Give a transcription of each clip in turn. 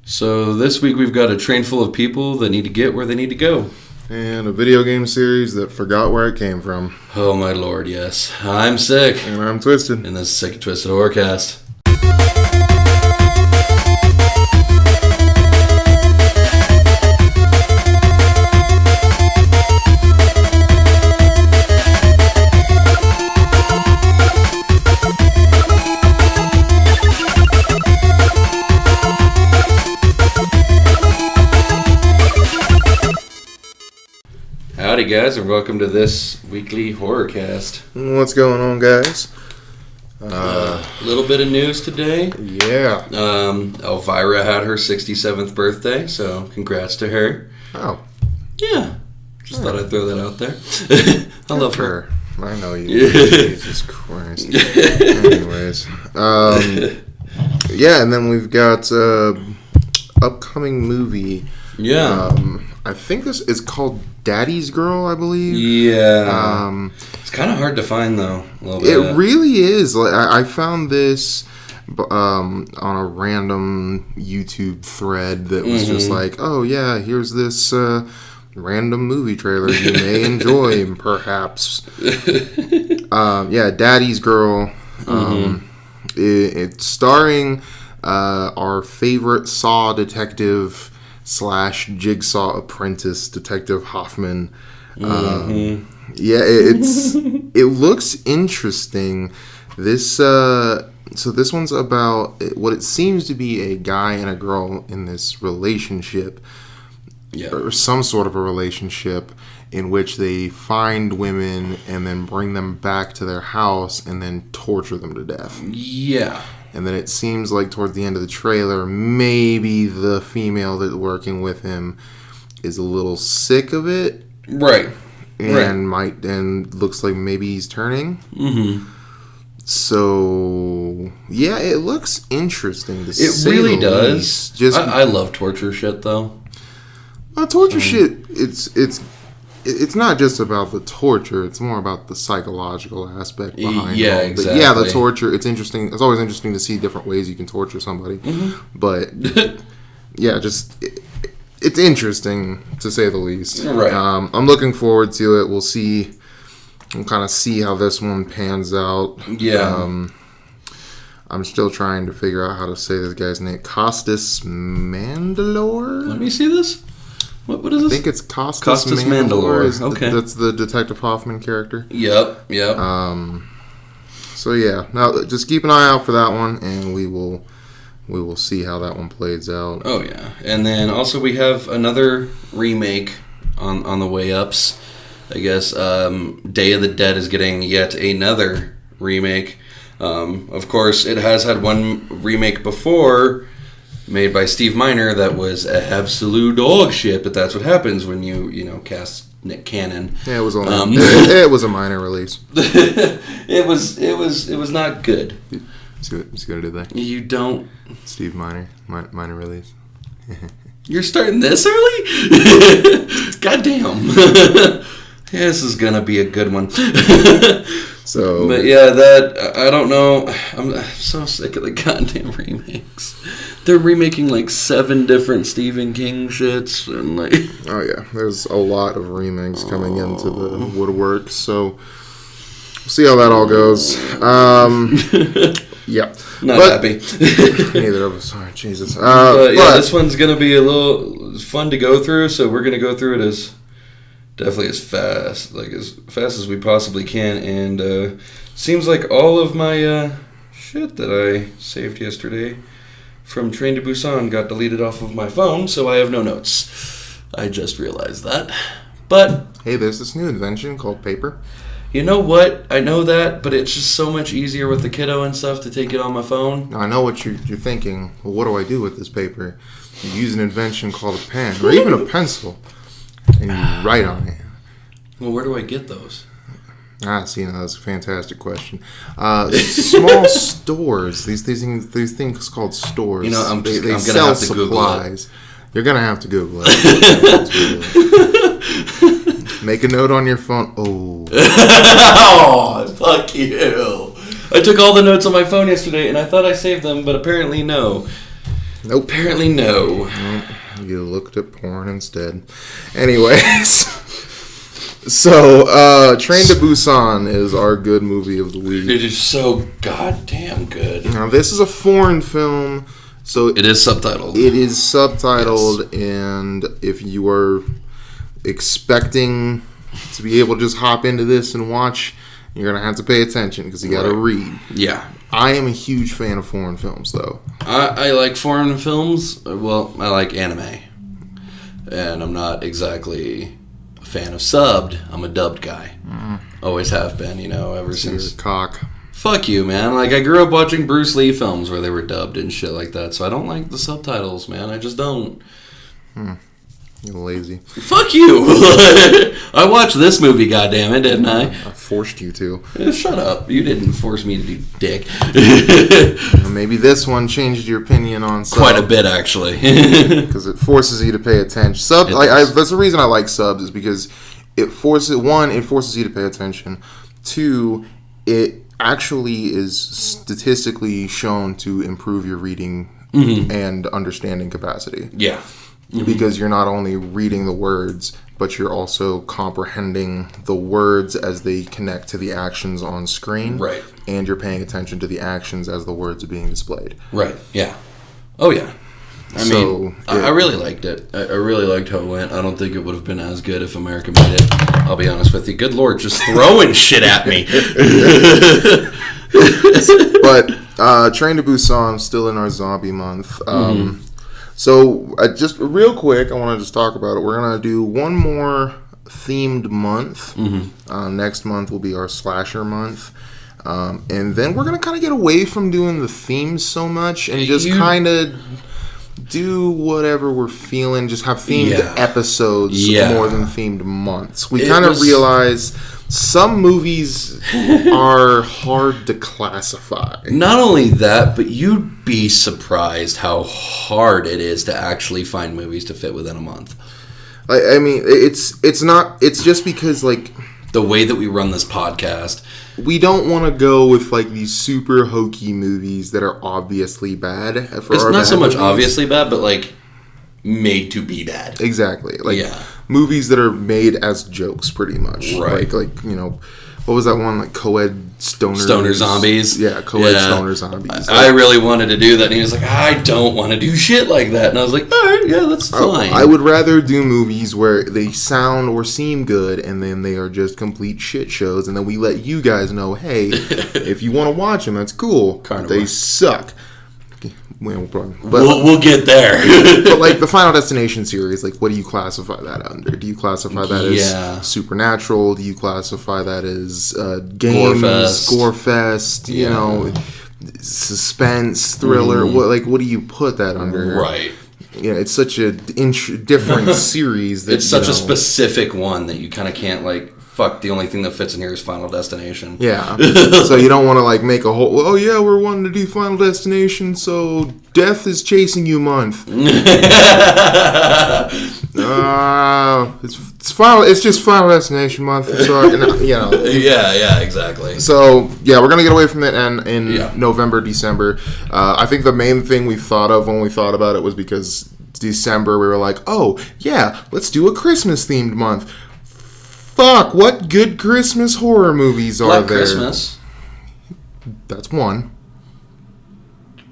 So this week we've got a train full of people that need to get where they need to go. And a video game series that forgot where it came from. Oh my lord, yes. I'm Sick. And I'm Twisted. And this is Sik&TwistedHorrorcast. Howdy guys, and welcome to this weekly Horrorcast. What's going on, guys? A little bit of news today. Yeah. Elvira had her 67th birthday, so congrats to her. Oh. Yeah. Just thought I'd throw that out there. I love her. I know you. Jesus Christ. Anyways. Yeah, and then we've got upcoming movie. Yeah. I think this is called Daddy's Girl, I believe. Yeah. It's kind of hard to find, though. A little bit. It really is. Like I found this on a random YouTube thread that was just like, oh, yeah, here's this random movie trailer you may enjoy, perhaps. Yeah, Daddy's Girl. It's starring our favorite Saw detective / Jigsaw apprentice, Detective Hoffman. Yeah, it looks interesting. This so this one's about what it seems to be a guy and a girl in this relationship, or some sort of a relationship in which they find women and then bring them back to their house and then torture them to death. Yeah. And then it seems like towards the end of the trailer, maybe the female that's working with him is a little sick of it. Right. And looks like maybe he's turning. So, yeah, it looks interesting to say. It really does. I love torture shit, though. Torture shit, it's not just about the torture, it's more about the psychological aspect behind it. Yeah, exactly. But yeah, the torture, it's interesting. It's always interesting to see different ways you can torture somebody. But, yeah, it's interesting, to say the least. Right. I'm looking forward to it. We'll kind of see how this one pans out. Yeah. I'm still trying to figure out how to say this guy's name. Costas Mandylor? Let me see this. What is this? I think it's Costas Mandylor. Okay. That's the Detective Hoffman character. Yep. So yeah, now just keep an eye out for that one, and we will see how that one plays out. Oh yeah, and then also we have another remake on the way ups. I guess Day of the Dead is getting yet another remake. Of course, it has had one remake before, made by Steve Miner, that was absolute dog shit, but that's what happens when you cast Nick Cannon. Yeah, it was only it was a minor release. It was not good. See what I did there? You don't. Steve Miner release. You're starting this early? Goddamn. This is gonna be a good one. So, but yeah, that I don't know. I'm so sick of the goddamn remakes. They're remaking like 7 different Stephen King shits, and like. Oh yeah, there's a lot of remakes coming into the woodwork. So we'll see how that all goes. Yeah, not happy. Neither of us are. Jesus. But yeah, this one's gonna be a little fun to go through. So we're gonna go through it as fast as we possibly can. And seems like all of my shit that I saved yesterday from Train to Busan got deleted off of my phone, so I have no notes. I just realized that. But hey, there's this new invention called paper. You know what? I know that, but it's just so much easier with the kiddo and stuff to take it on my phone. Now, I know what you're thinking. Well, what do I do with this paper? You use an invention called a pen, or even a pencil, and you write on it. Well, where do I get those? See, that's a fantastic question. Small stores. These things called stores. They gonna sell have to supplies. Google it. You're gonna have to Google it. Make a note on your phone. Oh, fuck you! I took all the notes on my phone yesterday, and I thought I saved them, but apparently no. Nope. Apparently no. You looked at porn instead. Anyways. So, Train to Busan is our good movie of the week. It is so goddamn good. Now, this is a foreign film, so it is subtitled. It is subtitled, yes. And if you are expecting to be able to just hop into this and watch, you're going to have to pay attention because you got to read. Yeah. I am a huge fan of foreign films, though. I like foreign films. Well, I like anime. And I'm not exactly a fan of subbed. I'm a dubbed guy. Always have been, ever since. Cock. Fuck you, man. Like, I grew up watching Bruce Lee films where they were dubbed and shit like that, so I don't like the subtitles, man. I just don't. You're lazy. Fuck you! I watched this movie, goddammit, didn't I? I forced you to. Shut up. You didn't force me to do dick. Maybe this one changed your opinion on sub. Quite a bit, actually. Because it forces you to pay attention. That's the reason I like subs, is because it forces you to pay attention. 2, it actually is statistically shown to improve your reading and understanding capacity. Yeah. Because you're not only reading the words, but you're also comprehending the words as they connect to the actions on screen. Right. And you're paying attention to the actions as the words are being displayed. Right, yeah. Oh, yeah. I really liked it. I really liked how it went. I don't think it would have been as good if America made it. I'll be honest with you. Good Lord, just throwing shit at me. But Train to Busan, still in our zombie month. So, just real quick, I want to just talk about it. We're going to do one more themed month. Next month will be our slasher month. And then we're going to kind of get away from doing the themes so much and just kind of do whatever we're feeling. Just have themed episodes more than themed months. We kind of realize some movies are hard to classify. Not only that, but you'd be surprised how hard it is to actually find movies to fit within a month. I mean, it's just because, like, the way that we run this podcast, we don't want to go with, like, these super hokey movies that are obviously bad. It's not so much obviously bad, but, like, made to be bad. Exactly. Like, movies that are made as jokes, pretty much. Right. Like, what was that one? Like, co-ed Stoner Zombies. Yeah, co-ed Stoner Zombies. I really wanted to do that, and he was like, I don't want to do shit like that. And I was like, all right, yeah, that's fine. I would rather do movies where they sound or seem good, and then they are just complete shit shows, and then we let you guys know, hey, if you want to watch them, that's cool. They suck. We'll get there. But, like, the Final Destination series, like, what do you classify that under? Do you classify that as supernatural? Do you classify that as games, Gorefest, suspense, thriller? What do you put that under? Right. It's such a different series. That, it's such a specific one that you kind of can't, like, fuck, the only thing that fits in here is Final Destination. Yeah. So you don't want to, like, make a whole, we're wanting to do Final Destination, so death is chasing you month. It's just Final Destination month. So, Yeah, exactly. So, we're going to get away from it in November, December. I think the main thing we thought of when we thought about it was because December we were like, let's do a Christmas-themed month. Fuck, what good Christmas horror movies are there? Black Christmas. That's one.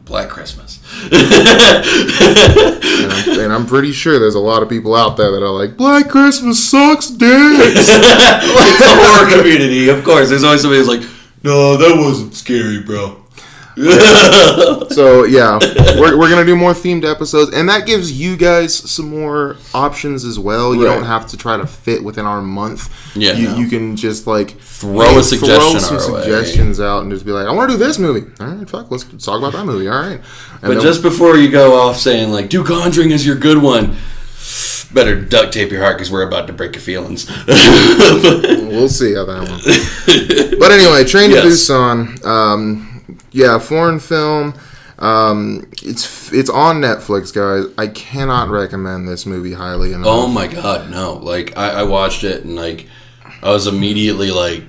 Black Christmas. and I'm pretty sure there's a lot of people out there that are like, Black Christmas sucks dicks. It's the horror community, of course. There's always somebody who's like, no, that wasn't scary, bro. So we're gonna do more themed episodes, and that gives you guys some more options as well. You don't have to try to fit within our month. You can just, like, throw some suggestions out and just be like, I want to do this movie. All right, fuck, let's talk about that movie. All right. But just before you go off saying, like, do Conjuring is your good one, better duct tape your heart because we're about to break your feelings. We'll see how that one. But anyway, Train to Busan. Foreign film. It's on Netflix, guys. I cannot recommend this movie highly enough. Oh my god, no. Like, I watched it and, like, I was immediately like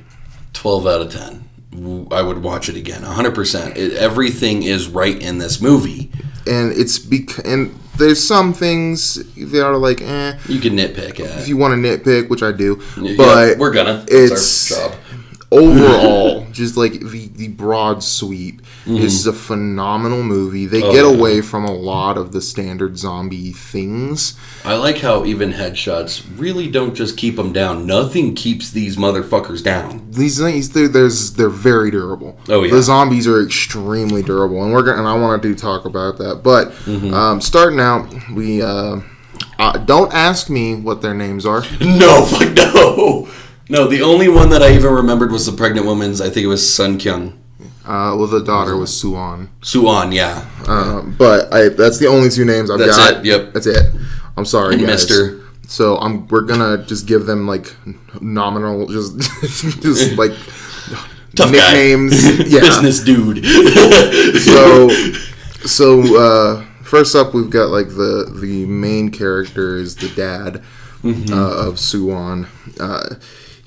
12 out of 10. I would watch it again, 100%. Everything is right in this movie. and and there's some things that are like, you can nitpick at. If you want to nitpick, which I do, but we're gonna. It's our job. Overall, just like the broad sweep, this is a phenomenal movie. They get away from a lot of the standard zombie things. I like how even headshots really don't just keep them down. Nothing keeps these motherfuckers down. These things, they're very durable. Oh yeah, the zombies are extremely durable, and I want to talk about that. But starting out, we don't ask me what their names are. No, fuck no. No, the only one that I even remembered was the pregnant woman's. I think it was Sun Kyung. Well, the daughter was Suan. Suan, yeah. But that's the only two names I've got. That's it. Yep. That's it. I'm sorry, and guys. Mister. So we're gonna just give them like nominal, just like tough nicknames. Guy. Yeah. Business dude. So first up, we've got like the main character is the dad of Suan.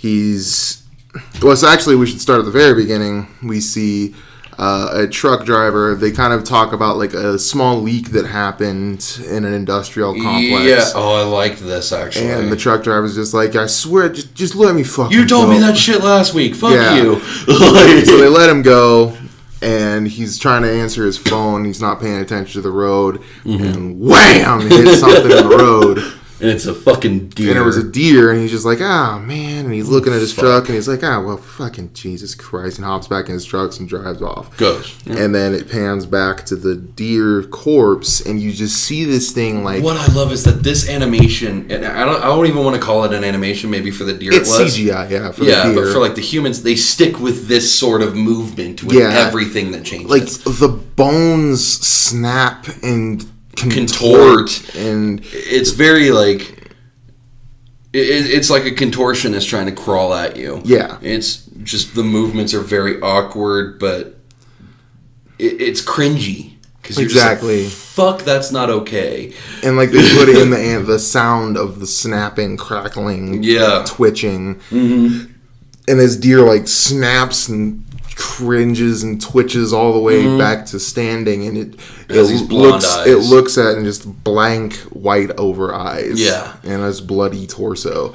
So actually, we should start at the very beginning. We see a truck driver. They kind of talk about like a small leak that happened in an industrial complex. Yeah. Oh, I liked this actually. And the truck driver's just like, I swear, just let me fucking You told go. me that shit last week. Fuck you. So they let him go. And he's trying to answer his phone. He's not paying attention to the road. And wham! He hits something in the road. And it's a fucking deer. And it was a deer, and he's just like, man. And he's looking at his truck, and he's like, well, fucking Jesus Christ. And hops back in his truck and drives off. Goes. Yeah. And then it pans back to the deer corpse, and you just see this thing like... What I love is that this animation, and I don't even want to call it an animation, maybe for the deer it's it was. CGI, yeah, for the deer. But for like the humans, they stick with this sort of movement with everything that changes. Like the bones snap and... contort, and it's very like it's like a contortionist trying to crawl at you. Yeah, it's just the movements are very awkward, but it's cringy because you're exactly just like, fuck, that's not okay. And like they put in the sound of the snapping, crackling, twitching, and this deer like snaps and cringes and twitches all the way back to standing, and it looks at and just blank white over eyes, and his bloody torso.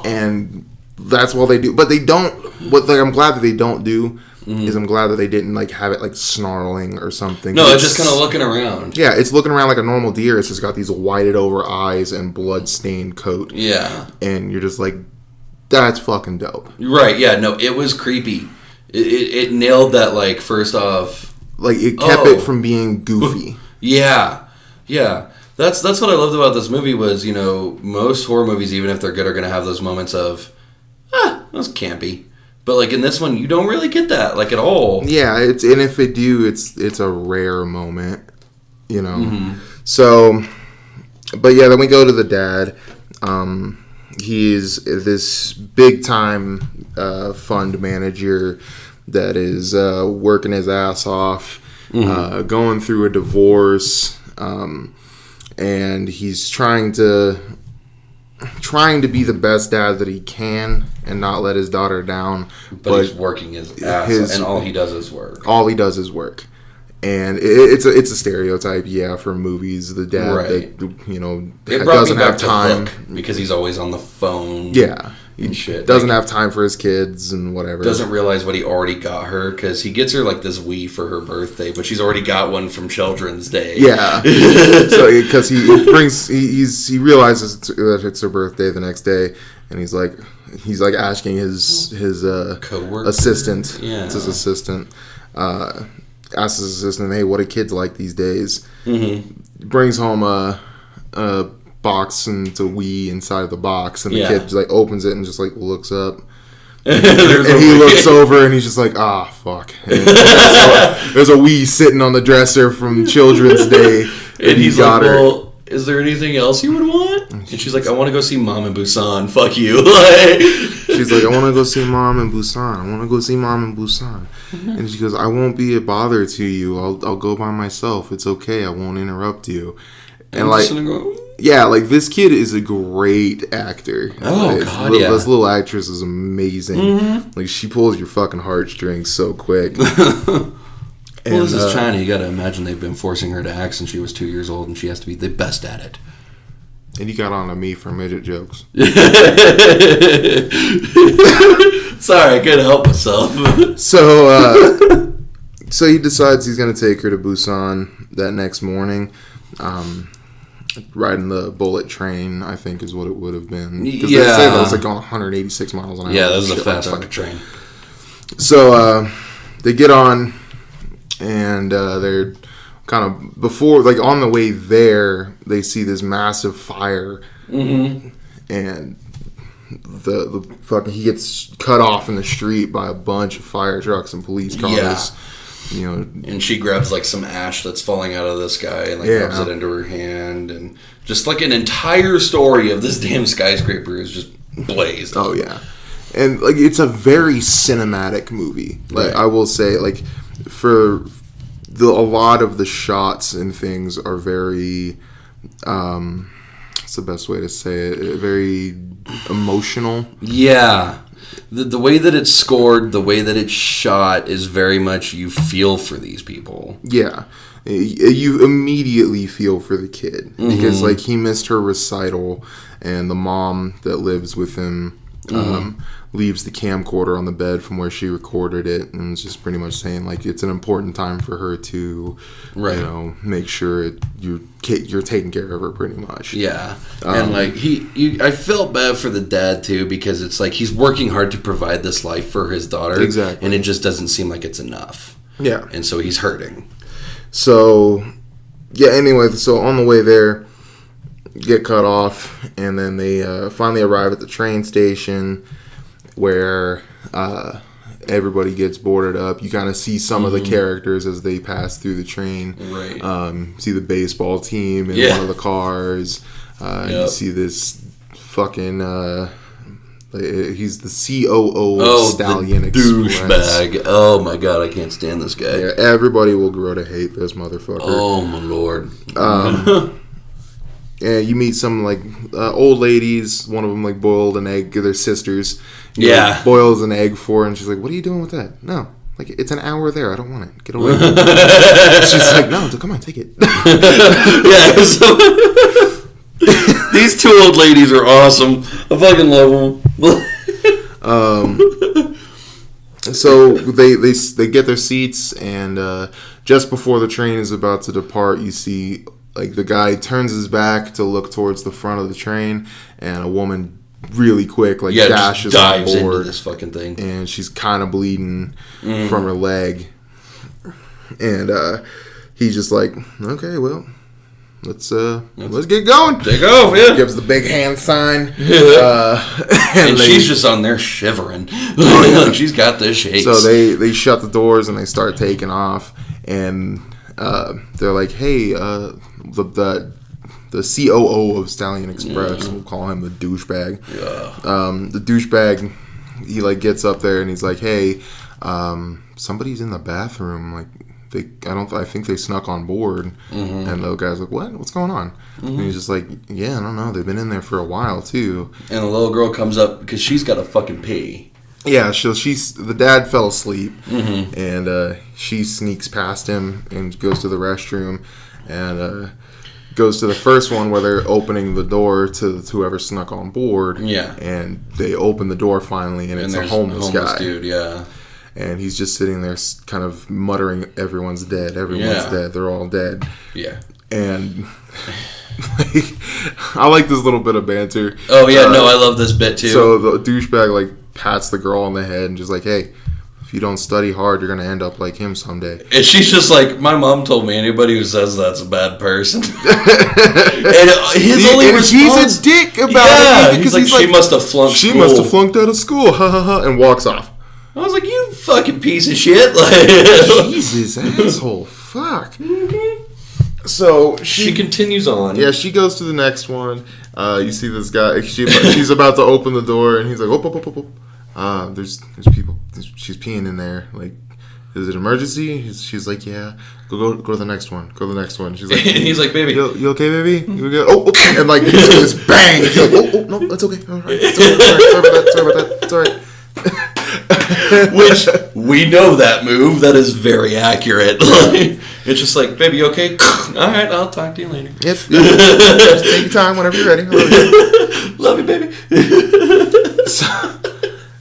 And that's what they do. But they don't. What I'm glad that they don't do is I'm glad that they didn't like have it like snarling or something. No, it's just kind of looking around. Yeah, it's looking around like a normal deer. It's just got these whited over eyes and blood stained coat. Yeah, and you're just like, that's fucking dope. Right? Yeah. No, it was creepy. It nailed that, like, first off. Like, it kept it from being goofy. Yeah. That's what I loved about this movie was, most horror movies, even if they're good, are going to have those moments of, that's campy. But, like, in this one, you don't really get that, like, at all. And if they do, it's a rare moment, So, but yeah, then we go to the dad. He's this big-time fund manager that is working his ass off, going through a divorce, and he's trying to be the best dad that he can and not let his daughter down. But he's working his ass, and all he does is work. All he does is work. And it's a stereotype, for movies. The dad that doesn't have time because he's always on the phone. Yeah, and shit. Doesn't have time for his kids and whatever. Doesn't realize what he already got her because he gets her like this Wii for her birthday, but she's already got one from Children's Day. Yeah, so because he realizes that it's her birthday the next day, and he's like asking his coworker assistant. Yeah, it's his assistant. Asks his assistant, hey, what do kids like these days? Brings home a box, and it's a Wii inside of the box, and the kid just like opens it and just like looks up. And he looks over and he's just like, fuck. And there's a Wii sitting on the dresser from Children's Day. And he's like, well, is there anything else you would want? And she's like, I want to go see Mom in Busan. Fuck you. She's like, I want to go see Mom in Busan. And she goes, I won't be a bother to you. I'll go by myself. It's okay. I won't interrupt you. And like, this kid is a great actor. God, This little actress is amazing. Like, she pulls your fucking heartstrings so quick. And, well, this is China. You got to imagine they've been forcing her to act since she was 2 years old, and she has to be the best at it. And you got on to me for midget jokes. Sorry, I couldn't help myself. So he decides he's going to take her to Busan that next morning. Riding the bullet train, I think, is what it would have been. Because they say that was like going 186 miles an hour. Yeah, that was a fast fucking train. So they get on, and they're kind of before, like on the way there, they see this massive fire, and the fucking he gets cut off in the street by a bunch of fire trucks and police cars. Yeah. You know, and she grabs like some ash that's falling out of the sky and like rubs it into her hand, and just like an entire story of this damn skyscraper is just blazed. Oh yeah, and like it's a very cinematic movie. Like I will say, like for a lot of the shots and things are very. What's the best way to say it? Very emotional. Yeah. The way that it's scored, the way that it's shot is very much you feel for these people. Yeah. You immediately feel for the kid. Because, like, he missed her recital, and the mom that lives with him leaves the camcorder on the bed from where she recorded it, and was just pretty much saying, like, it's an important time for her to, you know, make sure you're taking care of her pretty much. Yeah. And, like, I felt bad for the dad, too, because it's like he's working hard to provide this life for his daughter. Exactly. And it just doesn't seem like it's enough. Yeah. And so he's hurting. So, yeah, anyway, so on the way there, get cut off, and then they finally arrive at the train station where everybody gets boarded up. You kind of see some of the characters as they pass through the train. Right. See the baseball team in one of the cars. You see this fucking... he's the COO of Stallion Express. Douchebag. Oh my god, I can't stand this guy. Yeah, everybody will grow to hate this motherfucker. Oh my lord. And you meet some like old ladies. One of them like boiled an egg. They're sisters. Yeah. Boils an egg for her, and she's like, "What are you doing with that?" No, like it's an hour there. I don't want it. Get away. She's like, "No, come on, take it." Yeah. So these two old ladies are awesome. I fucking love them. So they get their seats, and just before the train is about to depart, you see like the guy turns his back to look towards the front of the train, and a woman really quick like dashes dives on board into this fucking thing, and she's kind of bleeding from her leg, and he's just like, okay, well, let's get going. Take off, yeah. Gives the big hand sign. And she's just on there shivering. Oh, yeah. She's got the shakes. So they shut the doors and they start taking off, and they're like, hey, the COO of Stallion Express, we'll call him the douchebag. Yeah. The douchebag, he like gets up there and he's like, hey, somebody's in the bathroom. Like, I think they snuck on board. And the guy's like, what? What's going on? And he's just like, yeah, I don't know. They've been in there for a while too. And the little girl comes up because she's got to fucking pee. Yeah, so the dad fell asleep, and she sneaks past him and goes to the restroom, and goes to the first one where they're opening the door to whoever snuck on board. Yeah. And they open the door finally, and it's a homeless guy. Dude, yeah. And he's just sitting there kind of muttering, everyone's dead, everyone's dead, they're all dead. Yeah. And I like this little bit of banter. Oh, yeah, I love this bit, too. So the douchebag, like, pats the girl on the head and just like, hey, if you don't study hard, you're going to end up like him someday. And she's just like, my mom told me anybody who says that's a bad person. And his only response... He's a dick about it. Because he's like, she must have flunked school. She must have flunked out of school. Ha ha ha. And walks off. I was like, you fucking piece of shit. Jesus, asshole. Fuck. So she continues on. Yeah, she goes to the next one. You see this guy. She's about to open the door, and he's like, "Oh, there's people. She's peeing in there. Like, is it an emergency?" She's like, "Yeah. Go to the next one. Go to the next one." She's like, and he's like, "Baby, you okay, baby? You good?" Oh, and like this bang. She's like, "Oh, no, that's okay. All right, sorry about that. Sorry." Which, we know that move. That is very accurate. It's just like, baby, okay? All right, I'll talk to you later. Yep. Just take your time whenever you're ready. Love you, baby.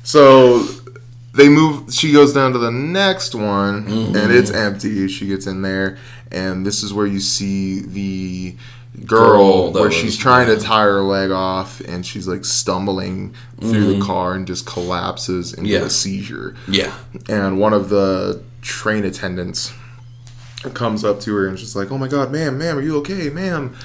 So they move. She goes down to the next one, and it's empty. She gets in there, and this is where you see the girl where she's trying to tie her leg off, and she's like stumbling through the car and just collapses into a seizure. Yeah. And one of the train attendants comes up to her and just like, "Oh my God, ma'am, are you okay, ma'am?"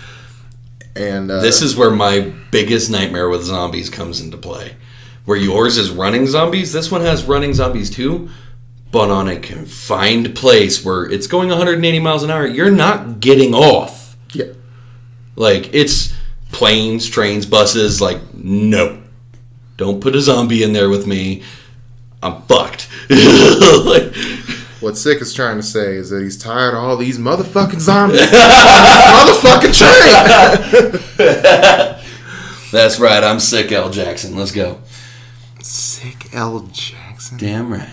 And this is where my biggest nightmare with zombies comes into play. Where yours is running zombies, this one has running zombies too, but on a confined place where it's going 180 miles an hour, you're not getting off. Yeah. Like, it's planes, trains, buses, like, no. Don't put a zombie in there with me. I'm fucked. Like, what Sik is trying to say is that he's tired of all these motherfucking zombies. Motherfucking train! That's right, I'm Sik L. Jackson. Let's go. Sik L. Jackson? Damn right.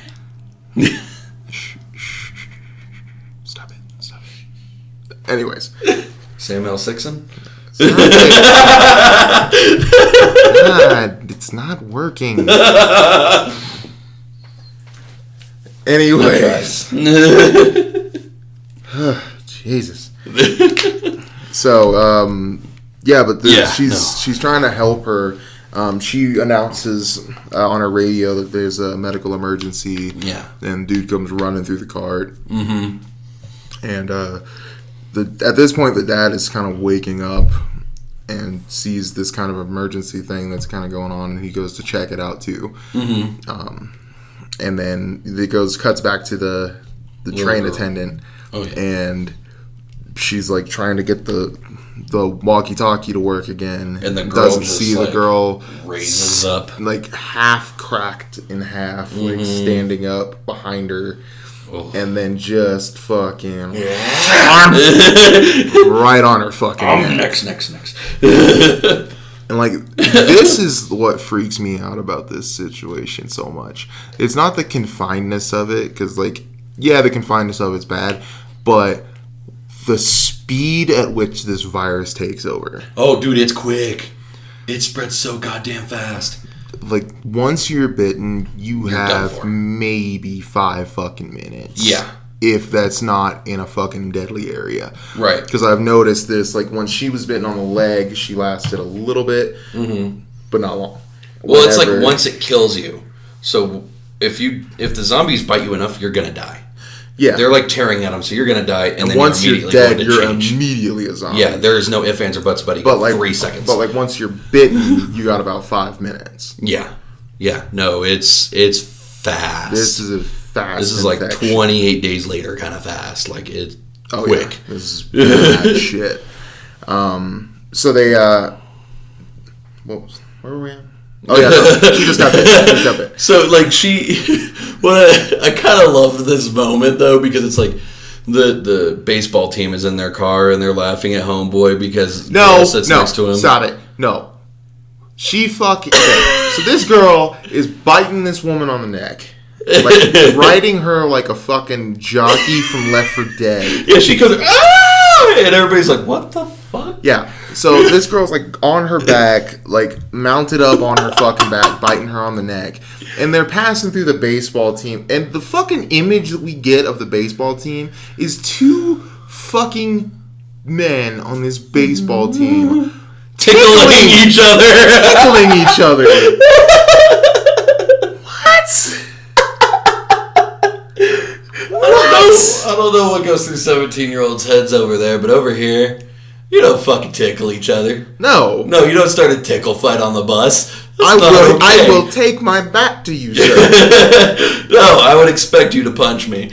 Stop it. Anyways. Sam L. Sixon? God, it's not working. Anyways. Jesus. So, but she's trying to help her. She announces on her radio that there's a medical emergency. Yeah. And dude comes running through the cart. Mm-hmm. And at this point, the dad is kind of waking up and sees this kind of emergency thing that's kind of going on, and he goes to check it out too. Mm-hmm. And then it cuts back to the train attendant, and she's like trying to get the walkie-talkie to work again, and the girl doesn't see the girl raises up, like half cracked in half, like standing up behind her. And then just fucking right on her fucking neck. Next. And like, this is what freaks me out about this situation so much. It's not the confinedness of it, because like, yeah, the confinedness of it's bad, but the speed at which this virus takes over. Oh, dude, it's quick. It spreads so goddamn fast. Like, once you're bitten, you're have maybe 5 fucking minutes. Yeah. If that's not in a fucking deadly area. Right. Because I've noticed this, like, when she was bitten on the leg, she lasted a little bit, but not long. Well, it's like once it kills you. So, if the zombies bite you enough, you're going to die. Yeah. They're like tearing at them, so you're going to die, and then once you're dead, you're immediately a zombie. Yeah, there is no ifs, ands, or buts, buddy. But like 3 seconds. But like once you're bitten, you got about 5 minutes. Yeah. No, it's fast. This is fast. This is like 28 days later kind of fast. Like, it's quick. Yeah. This is bad shit. So they where were we at? Oh yeah, no, she just got bit. So like I kind of loved this moment though, because it's like the baseball team is in their car and they're laughing at homeboy because girl sits next to him. Stop it. No. She fucking so this girl is biting this woman on the neck. Like riding her like a fucking jockey from Left 4 Dead. Yeah, she goes, ah! And everybody's like, what the fuck? Yeah. So this girl's like on her back, like mounted up on her fucking back, biting her on the neck. And they're passing through the baseball team. And the fucking image that we get of the baseball team is 2 fucking men on this baseball team tickling each other. What? I don't know what goes through 17-year-olds' heads over there, but over here, you don't fucking tickle each other. No, you don't start a tickle fight on the bus. I will take my back to you, sir. No, I would expect you to punch me.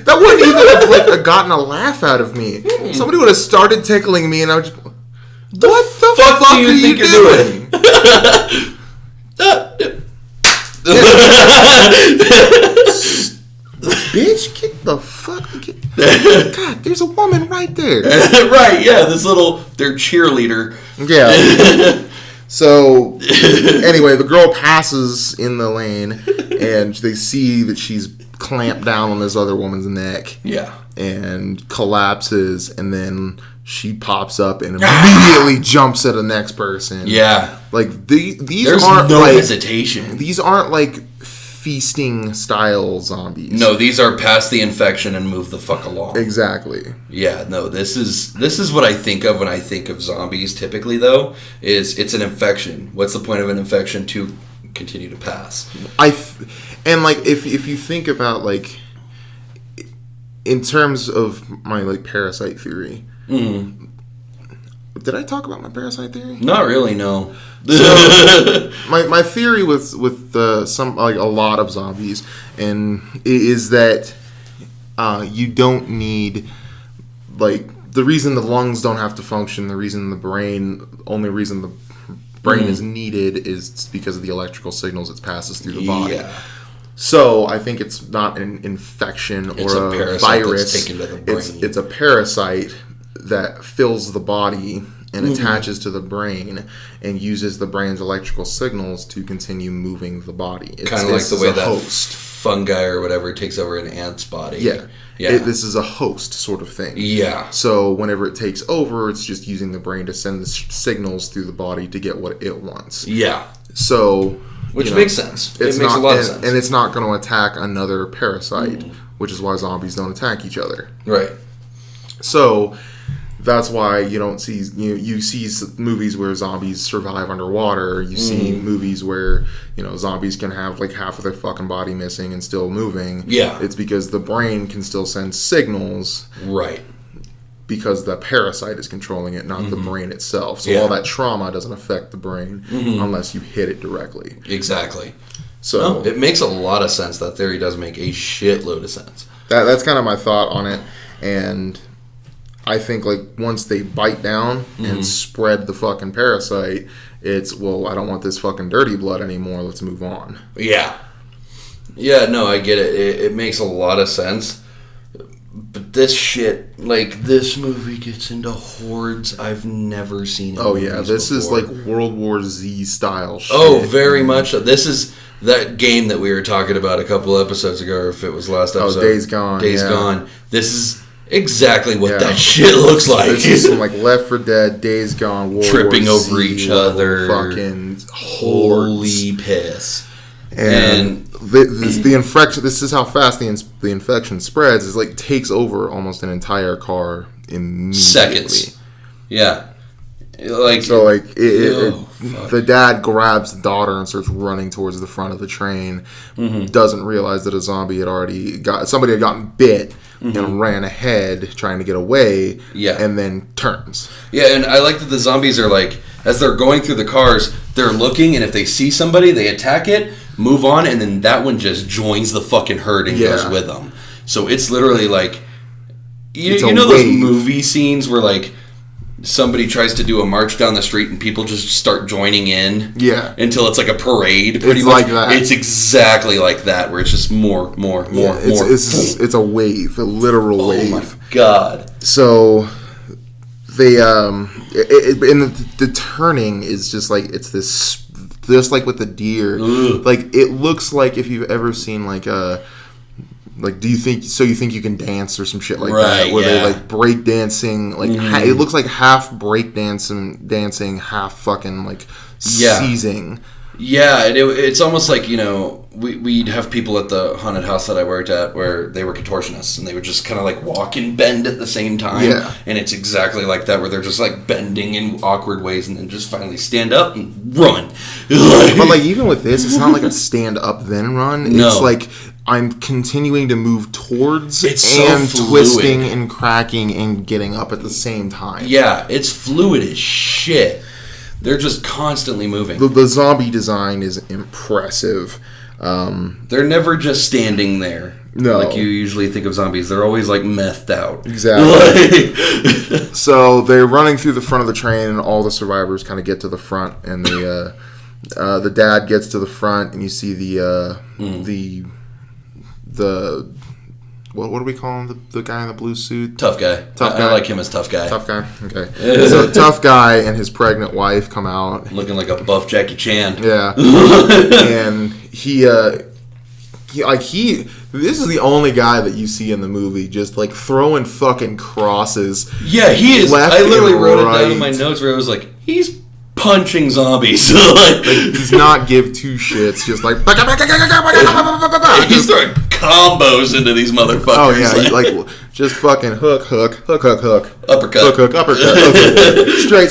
That wouldn't even have gotten a laugh out of me. Somebody would have started tickling me, and I would just, what the fuck do you think you're doing? Bitch, get the fuck. God, there's a woman right there. Right, yeah, they're cheerleader. Yeah. So, anyway, the girl passes in the lane, and they see that she's clamped down on this other woman's neck. Yeah. And collapses, and then she pops up and immediately jumps at the next person. Yeah. Like, these There's aren't no like... hesitation. These aren't, like, feasting-style zombies. No, these are past the infection and move the fuck along. Exactly. Yeah, no, this is what I think of when I think of zombies typically, though, is it's an infection. What's the point of an infection? To continue to pass. And, like, if you think about, like, in terms of my, like, parasite theory... Did I talk about my parasite theory? Not really, no. So, my theory with some, like, a lot of zombies and is that you don't need, like, the reason the lungs don't have to function, the only reason the brain is needed is because of the electrical signals it passes through the body. Yeah. So I think it's not an infection or a virus. That's taken to the brain. It's a parasite that fills the body and attaches to the brain and uses the brain's electrical signals to continue moving the body. Kind of like the way that host fungi or whatever takes over an ant's body. Yeah. This is a host sort of thing. Yeah. So whenever it takes over, it's just using the brain to send the signals through the body to get what it wants. Yeah. So... Which makes sense. It makes a lot of sense. And it's not going to attack another parasite, which is why zombies don't attack each other. Right. So... That's why you don't see you see movies where zombies survive underwater. You see movies where zombies can have like half of their fucking body missing and still moving. Yeah, it's because the brain can still send signals. Right. Because the parasite is controlling it, not the brain itself. So all that trauma doesn't affect the brain unless you hit it directly. Exactly. So it makes a lot of sense. That theory does make a shitload of sense. That's kind of my thought on it, and. I think, like, once they bite down and spread the fucking parasite, it's, well, I don't want this fucking dirty blood anymore. Let's move on. Yeah. Yeah, no, I get it. It makes a lot of sense. But this shit, like, this movie gets into hordes I've never seen. Oh, yeah. This is, like, World War Z style shit. Oh, very much. This is that game that we were talking about a couple episodes ago, or if it was last episode. Oh, Days Gone. Days Gone. This is... exactly what that shit looks like. This is some like Left 4 Dead, Days Gone, World tripping War over Z, each other, fucking holy piss. And the infection. This is how fast the infection spreads. Is like takes over almost an entire car immediately. Seconds. Yeah. Like so, like the dad grabs the daughter and starts running towards the front of the train. Doesn't realize that a zombie somebody had gotten bit and ran ahead trying to get away. Yeah, and then turns. Yeah, and I like that the zombies are like as they're going through the cars, they're looking, and if they see somebody, they attack it, move on, and then that one just joins the fucking herd and goes with them. So it's literally like you know those movie scenes where like. Somebody tries to do a march down the street and people just start joining in. Yeah. Until it's like a parade, pretty much. Like that. It's exactly like that, where it's just more. It's a wave, a literal wave. Oh my god. So they and the turning is just like it's this, just like with the deer. Ugh. Like it looks like if you've ever seen like a. Like, you think you can dance or some shit like that? Where they like break dancing, like it looks like half break dancing, half fucking like seizing. Yeah, it's almost like we'd have people at the haunted house that I worked at where they were contortionists and they would just kind of like walk and bend at the same time. Yeah, and it's exactly like that where they're just like bending in awkward ways and then just finally stand up and run. But like even with this, it's not like a stand up then run. No. It's like. I'm continuing to move towards and twisting and cracking and getting up at the same time. Yeah, it's fluid as shit. They're just constantly moving. The zombie design is impressive. They're never just standing there. No. Like you usually think of zombies. They're always like methed out. Exactly. So they're running through the front of the train and all the survivors kind of get to the front and the dad gets to the front and you see the what are we calling the guy in the blue suit? Tough guy. I like him as tough guy. Tough guy. Okay. So tough guy and his pregnant wife come out, looking like a buff Jackie Chan. Yeah. And this is the only guy that you see in the movie just like throwing fucking crosses. Yeah, he is. I literally wrote it down in my notes where I was like, he's punching zombies. Like, does not give two shits. Just like he's throwing combos into these motherfuckers. Oh yeah, like just fucking hook, uppercut, uppercut, straight,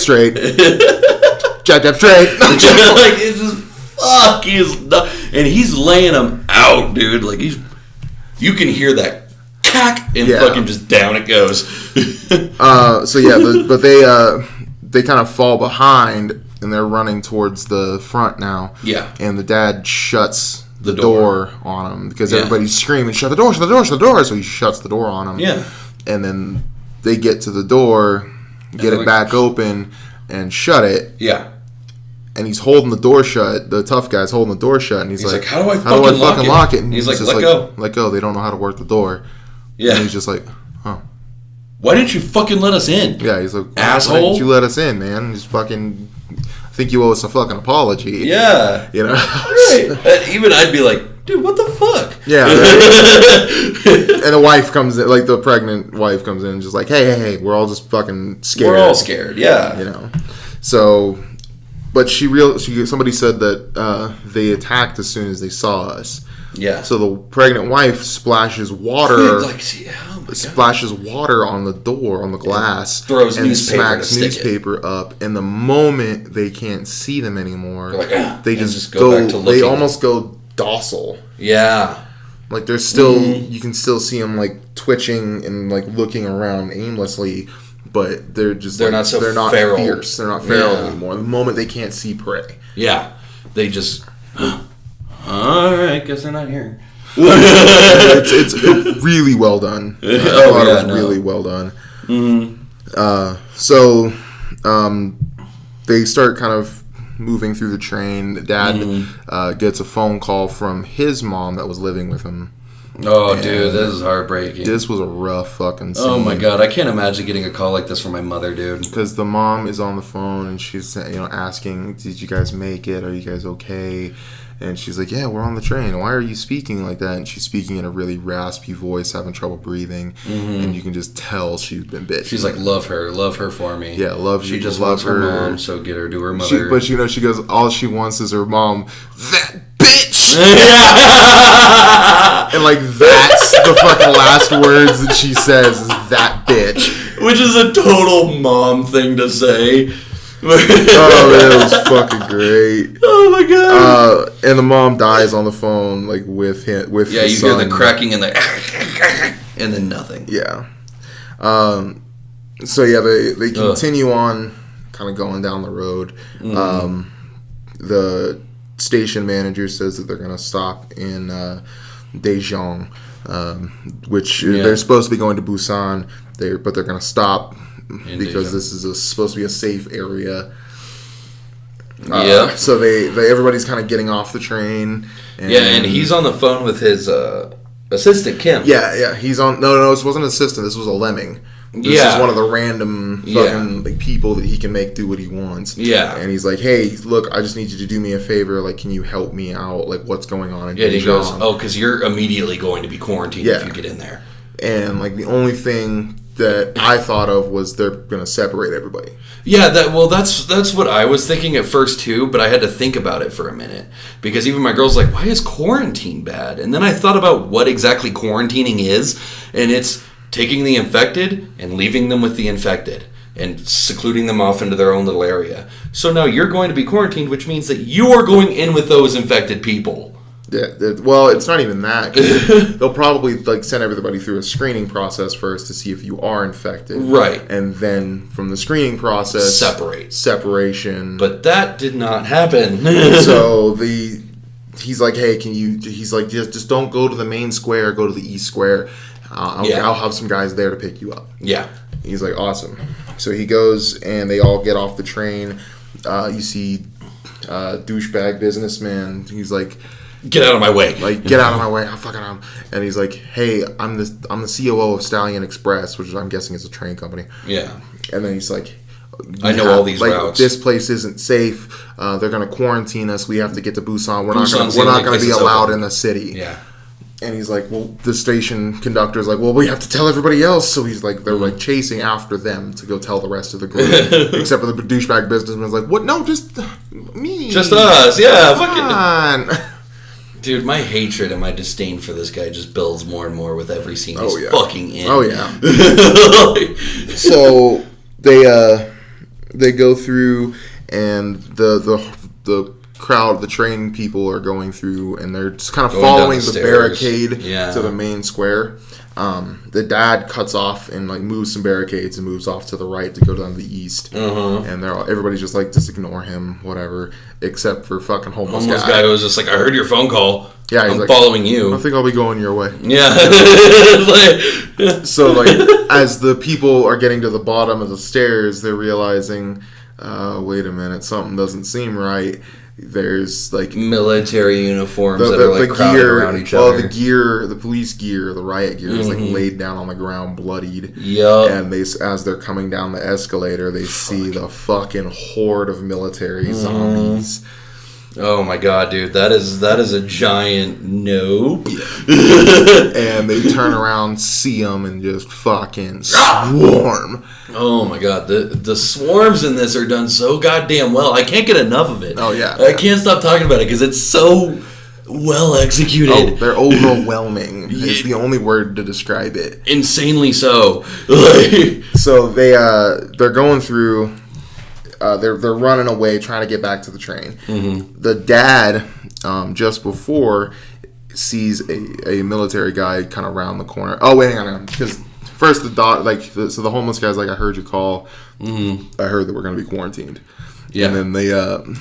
jab, straight. Like it's just fuck. He's not, and he's laying them out, dude. Like you can hear that cack and fucking just down it goes. So yeah, but they kind of fall behind and they're running towards the front now. Yeah. And the dad shuts the door on him because everybody's screaming, shut the door, shut the door, shut the door. So he shuts the door on him. Yeah. And then they get to the door, get it back open, and shut it. Yeah. And he's holding the door shut. The tough guy's holding the door shut. And he's like, how do I fucking lock it? And he's like, let go. Let go. They don't know how to work the door. Yeah. And he's just like, huh. Why didn't you fucking let us in? Yeah, he's like, asshole. Why didn't you let us in, man? He's fucking... I think you owe us a fucking apology. Yeah. You know? Right. Even I'd be like, dude, what the fuck? Yeah. Right? And the wife comes in, like the pregnant wife comes in, just like, hey, we're all just fucking scared. We're all scared, yeah. You know? So, but somebody said that they attacked as soon as they saw us. Yeah. So the pregnant wife splashes water. Splashes water on the door, on the glass, throws and newspaper smacks newspaper up. And the moment they can't see them anymore, like, they just go back to looking. They almost go docile. Yeah. Like they're still, you can still see them like twitching and like looking around aimlessly, but they're not feral. Fierce. They're not feral anymore. The moment they can't see prey. Yeah. They just. Alright, guess they're not here. It's really well done. I thought it was really well done. Mm-hmm. So they start kind of moving through the train. Dad gets a phone call from his mom that was living with him. Oh, dude, this is heartbreaking. This was a rough fucking scene. Oh my god, I can't imagine getting a call like this from my mother, dude. Because the mom is on the phone and she's asking, "Did you guys make it? Are you guys okay?" And she's like, "Yeah, we're on the train. Why are you speaking like that?" And she's speaking in a really raspy voice, having trouble breathing, and you can just tell she's been bit. She's like, love her for me. Yeah, She just loves her mom, so get her to her mother. But she goes, all she wants is her mom. That bitch. And like that's the fucking last words that she says is that bitch, which is a total mom thing to say. Oh man, it was fucking great. Oh my god! And the mom dies on the phone, like with him. With you son. Hear the cracking and the and then nothing. Yeah. So yeah, they continue on, kind of going down the road. The station manager says that they're gonna stop in Daejeon, which they're supposed to be going to Busan. But they're gonna stop. Because this is supposed to be a safe area. So everybody's kind of getting off the train. And he's on the phone with his assistant, Kim. Yeah. He's on. No, this wasn't an assistant. This was a lemming. This is one of the random fucking like people that he can make do what he wants. Yeah. And he's like, "Hey, look, I just need you to do me a favor. Like, can you help me out? Like, what's going on in Daejeon?" He goes, "Oh, because you're immediately going to be quarantined if you get in there." And like the only thing that I thought of was they're going to separate everybody. Yeah, that's what I was thinking at first too, but I had to think about it for a minute. Because even my girl's like, why is quarantine bad? And then I thought about what exactly quarantining is, and it's taking the infected and leaving them with the infected and secluding them off into their own little area. So now you're going to be quarantined, which means that you are going in with those infected people. Yeah, well, it's not even that. 'Cause they'll probably like send everybody through a screening process first to see if you are infected, right? And then from the screening process, separation. But that did not happen. So he's like, hey, can you? He's like, just don't go to the main square. Go to the east square. I'll have some guys there to pick you up. Yeah. He's like, awesome. So he goes and they all get off the train. You see, douchebag businessman. He's like. Get out of my way. Like, get out of my way. And he's like, hey, I'm the COO of Stallion Express, which I'm guessing is a train company. Yeah. And then he's like, I know all these routes. This place isn't safe. They're going to quarantine us. We have to get to Busan. We're Busan's not going to be allowed open. in the city. Yeah. And he's like, well, the station conductor's like, well, we have to tell everybody else. So he's like, they're like chasing after them to go tell the rest of the group. Except for the douchebag businessman's like, what? No, just me. Just us. Yeah. Come on. Dude, my hatred and my disdain for this guy just builds more and more with every scene he's fucking in. Oh, yeah. So they go through, and the crowd, the train people are going through, and they're just kind of following the barricade to the main square. The dad cuts off and like moves some barricades and moves off to the right to go down to the east. And everybody's just like, just ignore him, whatever, except for fucking homeless guy who was just like, I heard your phone call. Yeah, he's I'm like, following you. I think I'll be going your way. Yeah. So like, as the people are getting to the bottom of the stairs, they're realizing, wait a minute, something doesn't seem right. There's like military uniforms that are like crowded around each other. Well, the gear, the police gear, the riot gear is like laid down on the ground, bloodied. Yup. And as they're coming down the escalator, they see the fucking horde of military zombies. Oh my god, dude, that is a giant nope. And they turn around, see them, and just fucking swarm. Oh my god, the swarms in this are done so goddamn well. I can't get enough of it. Oh yeah, I can't stop talking about it because it's so well executed. Oh, they're overwhelming. Is the only word to describe it. Insanely so. So they're going through. They're running away, trying to get back to the train. The dad, just before, sees a military guy kind of round the corner. Oh wait, hang on, because first the the homeless guy's like, I heard your call. I heard that we're going to be quarantined. Yeah, and then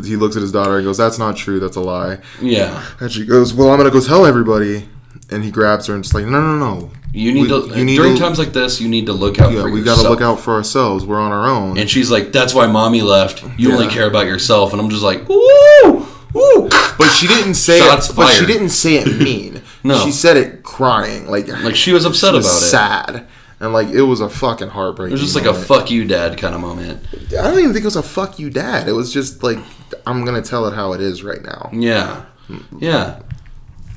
he looks at his daughter and goes, "That's not true. That's a lie." Yeah, and she goes, "Well, I'm going to go tell everybody." And he grabs her and just like, no. You need during times like this, you need to look out for yourself. We got to look out for ourselves. We're on our own. And she's like, that's why mommy left. You only care about yourself. And I'm just like, woo! But she didn't say Shots it. fired. But she didn't say it mean. No. She said it crying. Like she was upset about it. Sad. And like it was a fucking heartbreaking. It was just like moment. a fuck you dad kind of moment. I don't even think it was a fuck you dad. It was just like, I'm gonna tell it how it is right now. Yeah.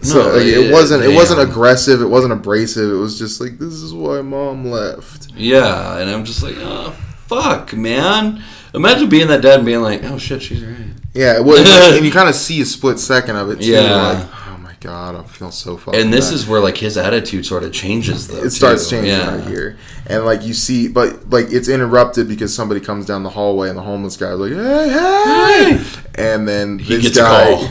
So it wasn't aggressive, it wasn't abrasive, it was just like, this is why mom left. Yeah, and I'm just like, oh fuck, man. Imagine being that dad and being like, oh shit, she's right. Yeah, and you kind of see a split second of it too. Yeah. Like, oh my god, I feel so fucking And this bad. is where like his attitude sort of changes though. It starts changing right here. And like you see, but like it's interrupted because somebody comes down the hallway and the homeless guy's like, hey! And then he this gets guy, a call.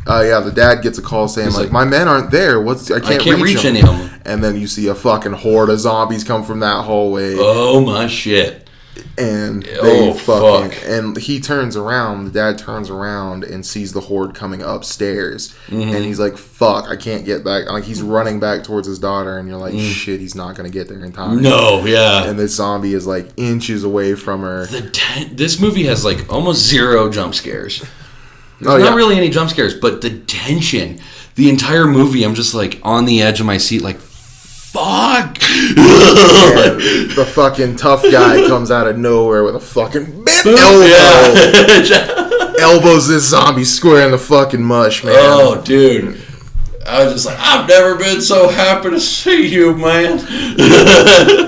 The dad gets a call saying like, my men aren't there. I can't reach any of them. And then you see a fucking horde of zombies come from that hallway. Oh my shit. And and he turns around, the dad turns around and sees the horde coming upstairs. And he's like, fuck, I can't get back. Like he's running back towards his daughter and you're like, shit, he's not going to get there in time. No, yeah. And this zombie is like inches away from her. This movie has like almost zero jump scares. There's not really any jump scares, but the tension, the entire movie, I'm just like on the edge of my seat, like, fuck. And the fucking tough guy comes out of nowhere with a fucking bent elbow. Elbows this zombie square in the fucking mush, man. Oh, dude. I was just like, I've never been so happy to see you, man.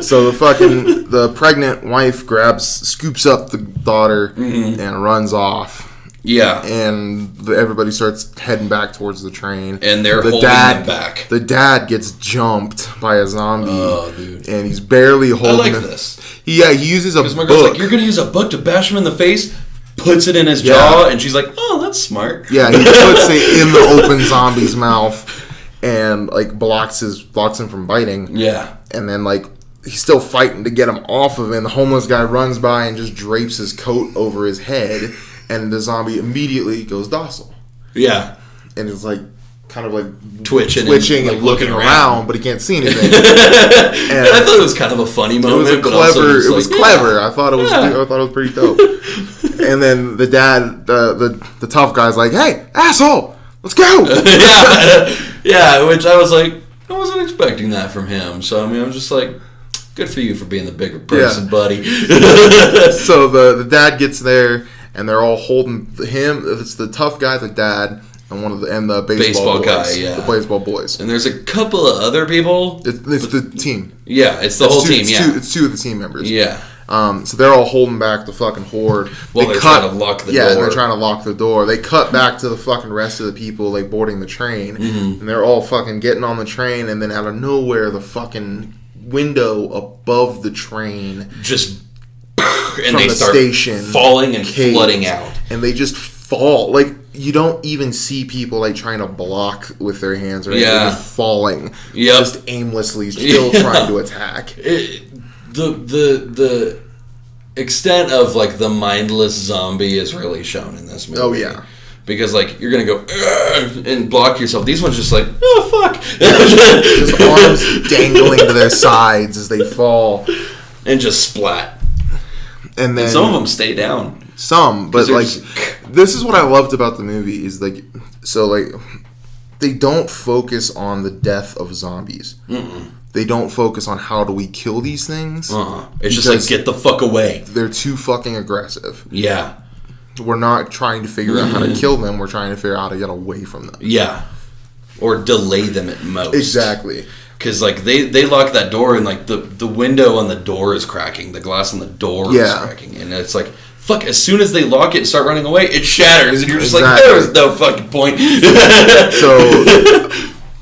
So the pregnant wife scoops up the daughter and runs off. Yeah. And everybody starts heading back towards the train. And they're holding them back. The dad gets jumped by a zombie. Oh, dude. And he's barely holding this. He uses a book. Because my girl's like, you're going to use a book to bash him in the face? Puts it in his jaw. And she's like, oh, that's smart. Yeah, he puts it in the open zombie's mouth and like blocks him from biting. Yeah. And then like he's still fighting to get him off of him. The homeless guy runs by and just drapes his coat over his head. And the zombie immediately goes docile. Yeah. And it's like, kind of like twitching and looking around, but he can't see anything. And I thought it was kind of a funny moment. It was clever. I thought it was pretty dope. And then the dad, the tough guy's like, hey, asshole, let's go. yeah, which I was like, I wasn't expecting that from him. So, I mean, I'm just like, good for you for being the bigger person, buddy. So the dad gets there, and they're all holding him. It's the tough guy, the dad, and the baseball boys, guy, yeah. The baseball boys. And there's a couple of other people. It's the team. Yeah, it's the whole team, It's two of the team members. Yeah. So they're all holding back the fucking horde. Well, they're trying to lock the door. Yeah, they're trying to lock the door. They cut back to the fucking rest of the people, like, boarding the train. And they're all fucking getting on the train, and then out of nowhere, the fucking window above the train just and they start station falling and flooding out. And they just fall. Like, you don't even see people, like, trying to block with their hands or anything. They're just falling. Just aimlessly, still trying to attack. The extent of, like, the mindless zombie is really shown in this movie. Oh, yeah. Because, like, you're going to go and block yourself. These ones just like, oh, fuck. Just arms dangling to their sides as they fall. And just splat. And then some of them stay down. Some, but, like, this is what I loved about the movie is, like, so, like, they don't focus on the death of zombies. They don't focus on how do we kill these things. It's just like, get the fuck away. They're too fucking aggressive. Yeah. We're not trying to figure out how to kill them. We're trying to figure out how to get away from them. Yeah. Or delay them at most. Exactly. Because, like, they lock that door and, like, the window on the door is cracking. The glass on the door is cracking. And it's like, fuck, as soon as they lock it and start running away, it shatters. And you're just like, there's no fucking point.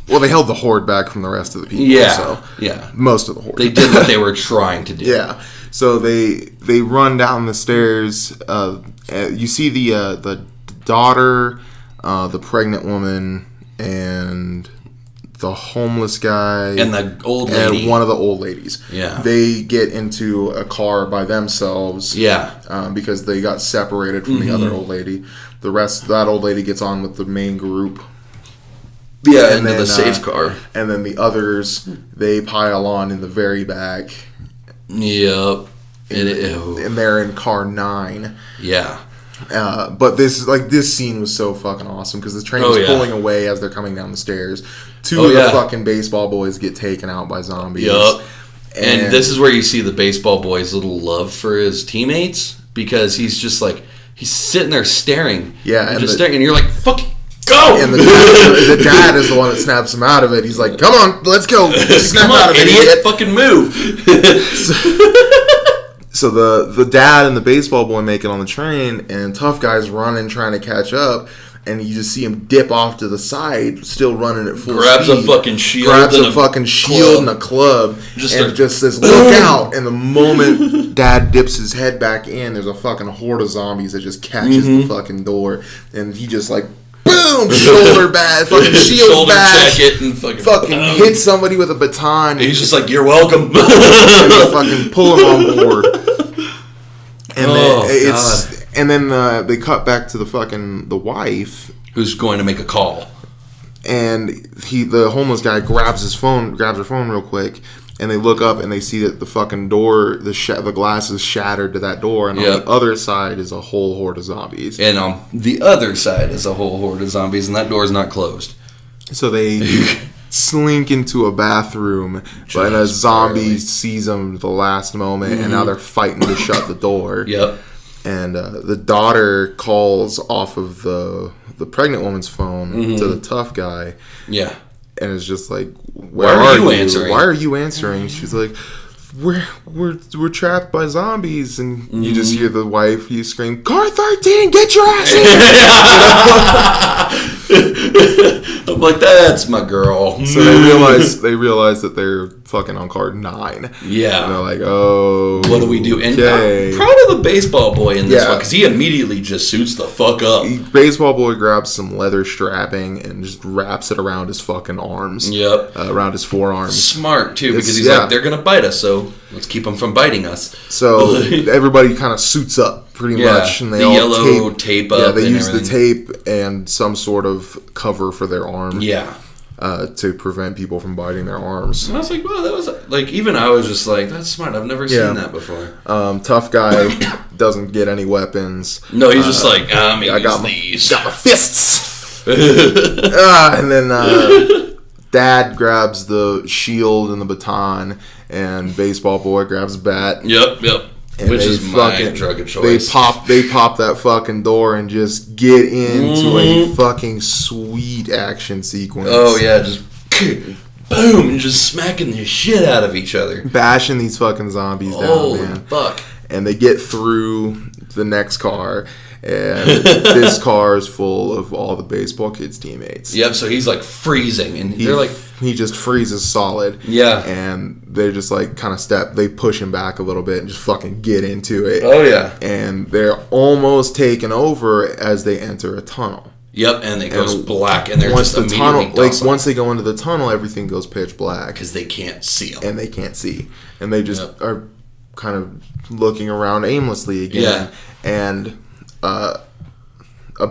Well, they held the horde back from the rest of the people. Yeah. So yeah. Most of the horde. They did what they were trying to do. Yeah. So they run down the stairs. You see the daughter, the pregnant woman, and the homeless guy. And the old lady. And one of the old ladies. Yeah. They get into a car by themselves. Yeah. Because they got separated from the other old lady. The rest, that old lady gets on with the main group. Yeah, into the safe car. And then the others, they pile on in the very back. Yep. And they're in car 9. Yeah. But this scene was so fucking awesome because the train is pulling away as they're coming down the stairs. Two of the fucking baseball boys get taken out by zombies. Yep. And this is where you see the baseball boy's little love for his teammates because he's just like, he's sitting there staring. Yeah. And just staring, and you're like, fuck, go! And the dad is the one that snaps him out of it. He's like, come on, let's go. Snap out of it, idiot. Fucking move. So the dad and the baseball boy make it on the train, and tough guy's running, trying to catch up, and you just see him dip off to the side, still running at full speed. Grabs a fucking shield. And a club. Just says, look out. And the moment dad dips his head back in, there's a fucking horde of zombies that just catches the fucking door. And he just like, boom, shoulder bash, fucking shield bash. Check it and fucking hits somebody with a baton. And he's just like, you're welcome. And they fucking pull him on board. And then they cut back to the wife who's going to make a call. And the homeless guy grabs her phone real quick, and they look up and they see that the fucking door, the glass is shattered to that door, and on the other side is a whole horde of zombies. And on the other side is a whole horde of zombies, and that door is not closed. So they slink into a bathroom, and a zombie sees them at the last moment, and now they're fighting to shut the door. Yep. And the daughter calls off of the pregnant woman's phone to the tough guy. Yeah. And it's just like, why are you answering? Why are you answering? She's like, we're trapped by zombies, and you just hear the wife. You scream, "Car 13, get your ass in!" I'm like, that's my girl. So they realize that they're fucking on car 9. Yeah. And they're like, oh, what do we do? And I'm proud of the baseball boy in this one because he immediately just suits the fuck up. Baseball boy grabs some leather strapping and just wraps it around his fucking arms. Yep. Around his forearms. Smart too, because he's like, they're gonna bite us, so let's keep them from biting us. So everybody kind of suits up pretty much, and they all yellow tape up. Yeah, they use the tape and some sort of cover for their arm. Yeah. To prevent people from biting their arms. And I was like, wow, that was like, even I was just like, that's smart. I've never seen that before. Tough guy doesn't get any weapons. No, he's just like, I got these. Got my fists. And then Dad grabs the shield and the baton, and Baseball Boy grabs a bat. Yep. And which is my drug of choice. They pop that fucking door and just get into a fucking sweet action sequence. Oh yeah, just boom, and just smacking the shit out of each other, bashing these fucking zombies down, man. Fuck! And they get through the next car, and this car is full of all the baseball kids' teammates. Yep. So he's like freezing, and they're like, he just freezes solid. Yeah. And they just like kind of they push him back a little bit and just fucking get into it. Oh yeah. And they're almost taken over as they enter a tunnel. Yep, and it goes black, and they're once just the tunnel, once they go into the tunnel, everything goes pitch black because they can't see them, and they can't see, and they just are kind of looking around aimlessly again. Yeah. And a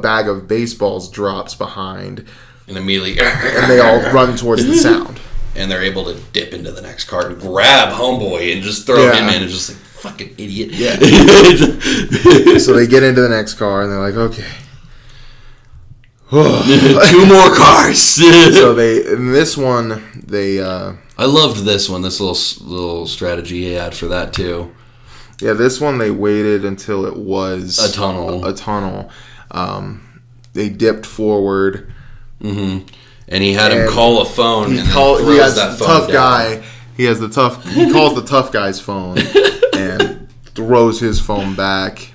bag of baseballs drops behind, and immediately, and they all run towards the sound, and they're able to dip into the next car and grab homeboy and just throw him in, and just like fucking idiot. Yeah. So they get into the next car, and they're like, okay. 2 more cars. So in this one they I loved this one. This little strategy he had for that too. Yeah, this one they waited until it was a tunnel. They dipped forward, and he had him call a phone. He has that tough guy. He calls the tough guy's phone and throws his phone back,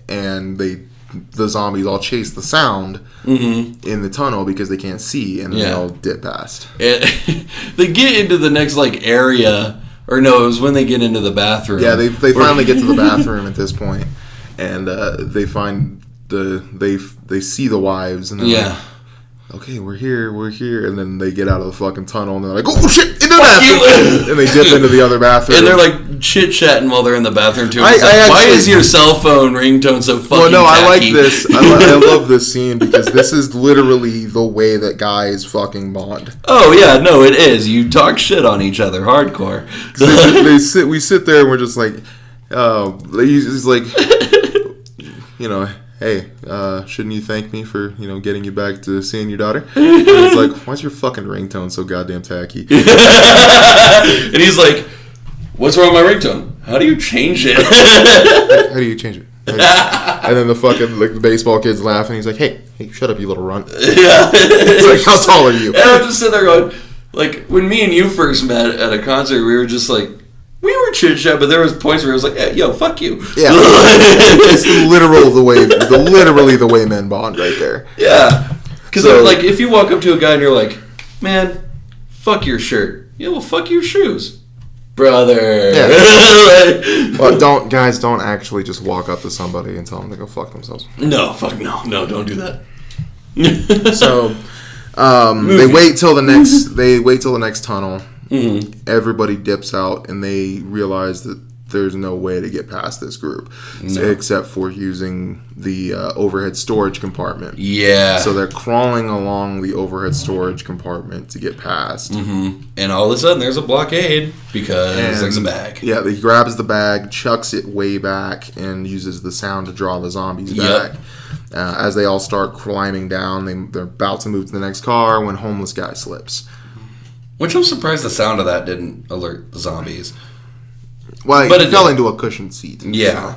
and the zombies all chase the sound in the tunnel because they can't see, and they all dip past. And they get into the next area, or no, it was when they get into the bathroom. Yeah, they finally get to the bathroom at this point, and they find they see the wives, and they're like, okay, we're here, and then they get out of the fucking tunnel, and they're like, oh shit, into the bathroom, and they dip into the other bathroom, and they're like chit-chatting while they're in the bathroom too. Why is your cell phone ringtone so fucking tacky? I like this. I love this scene because this is literally the way that guys fucking bond. Oh yeah, no, it is. You talk shit on each other, hardcore. We sit there and we're just like, he's like, hey, shouldn't you thank me for, getting you back to seeing your daughter? And it's like, why's your fucking ringtone so goddamn tacky? And he's like, what's wrong with my ringtone? How do you change it? How do you change it? And then the fucking the baseball kid's laughing. He's like, hey, shut up, you little runt. Yeah. It's like, how tall are you? And I'm just sitting there going, like, when me and you first met at a concert, we were just like, we were chit-chat, but there was points where it was like, hey, yo, fuck you. Yeah. It's literally the way men bond right there. Yeah. Because, like, if you walk up to a guy and you're like, man, fuck your shirt. Yeah, well, fuck your shoes. Brother. Yeah. Well, don't actually just walk up to somebody and tell them to go fuck themselves. No, fuck no. No, don't do that. So, they wait till the next tunnel. Mm-hmm. Everybody dips out, and they realize that there's no way to get past this group except for using the overhead storage compartment. Yeah. So they're crawling along the overhead storage compartment to get past. Mm-hmm. And all of a sudden, there's a blockade because there's a bag. Yeah, he grabs the bag, chucks it way back, and uses the sound to draw the zombies back. As they all start climbing down, they're about to move to the next car when homeless guy slips. Which I'm surprised the sound of that didn't alert the zombies. Well, he fell into a cushioned seat. Yeah.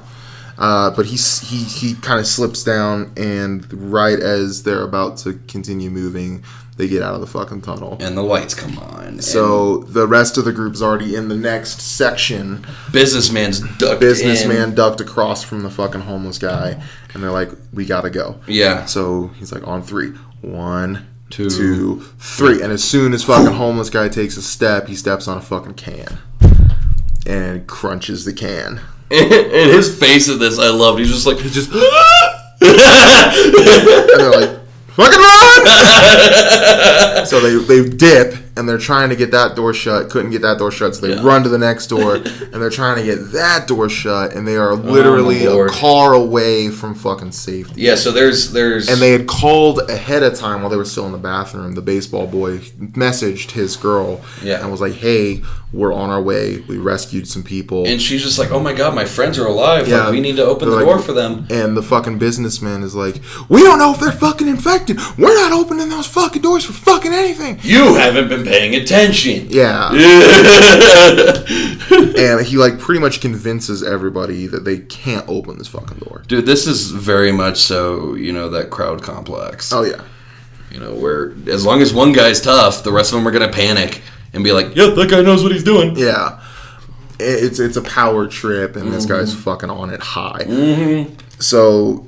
But he kind of slips down, and right as they're about to continue moving, they get out of the fucking tunnel. And the lights come on. So the rest of the group's already in the next section. Businessman ducked across from the fucking homeless guy. And they're like, we gotta go. Yeah. So he's like, on 3. 1, 2, 3. And as soon as fucking homeless guy takes a step, he steps on a fucking can. And crunches the can. And his face in this, I loved. He's just like... and they're like, fucking run! So they dip, and they're trying to get that door shut. Couldn't get that door shut, so they run to the next door, and they're trying to get that door shut, and they are literally a car away from fucking safety. Yeah, so there's... And they had called ahead of time while they were still in the bathroom. The baseball boy messaged his girl and was like, hey, we're on our way. We rescued some people. And she's just like, oh my god, my friends are alive. Yeah. Like, we need to open the door for them. And the fucking businessman is like, we don't know if they're fucking infected. We're not opening those fucking doors for fucking anything. You haven't been paying attention. Yeah. And he like pretty much convinces everybody that they can't open this fucking door. Dude, this is very much so, that crowd complex. Oh, yeah. Where as long as one guy's tough, the rest of them are going to panic and be like, yeah, that guy knows what he's doing. Yeah. It's a power trip, and this guy's fucking on it high. Mm-hmm. So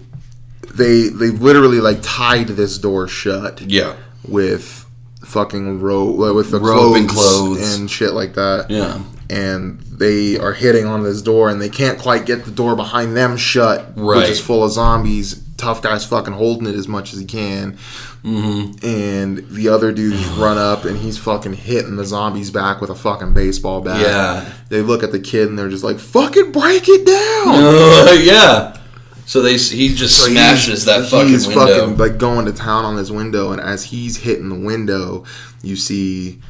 they literally like tied this door shut. Yeah. With fucking with the rope and clothes and shit like that. Yeah. And they are hitting on this door, and they can't quite get the door behind them shut, which is full of zombies. Tough guy's fucking holding it as much as he can. Mm-hmm. And the other dudes run up, and he's fucking hitting the zombies back with a fucking baseball bat. Yeah. They look at the kid, and they're just like, fucking break it down! Yeah. So he just smashes that fucking window. He's fucking like going to town on this window, and as he's hitting the window, you see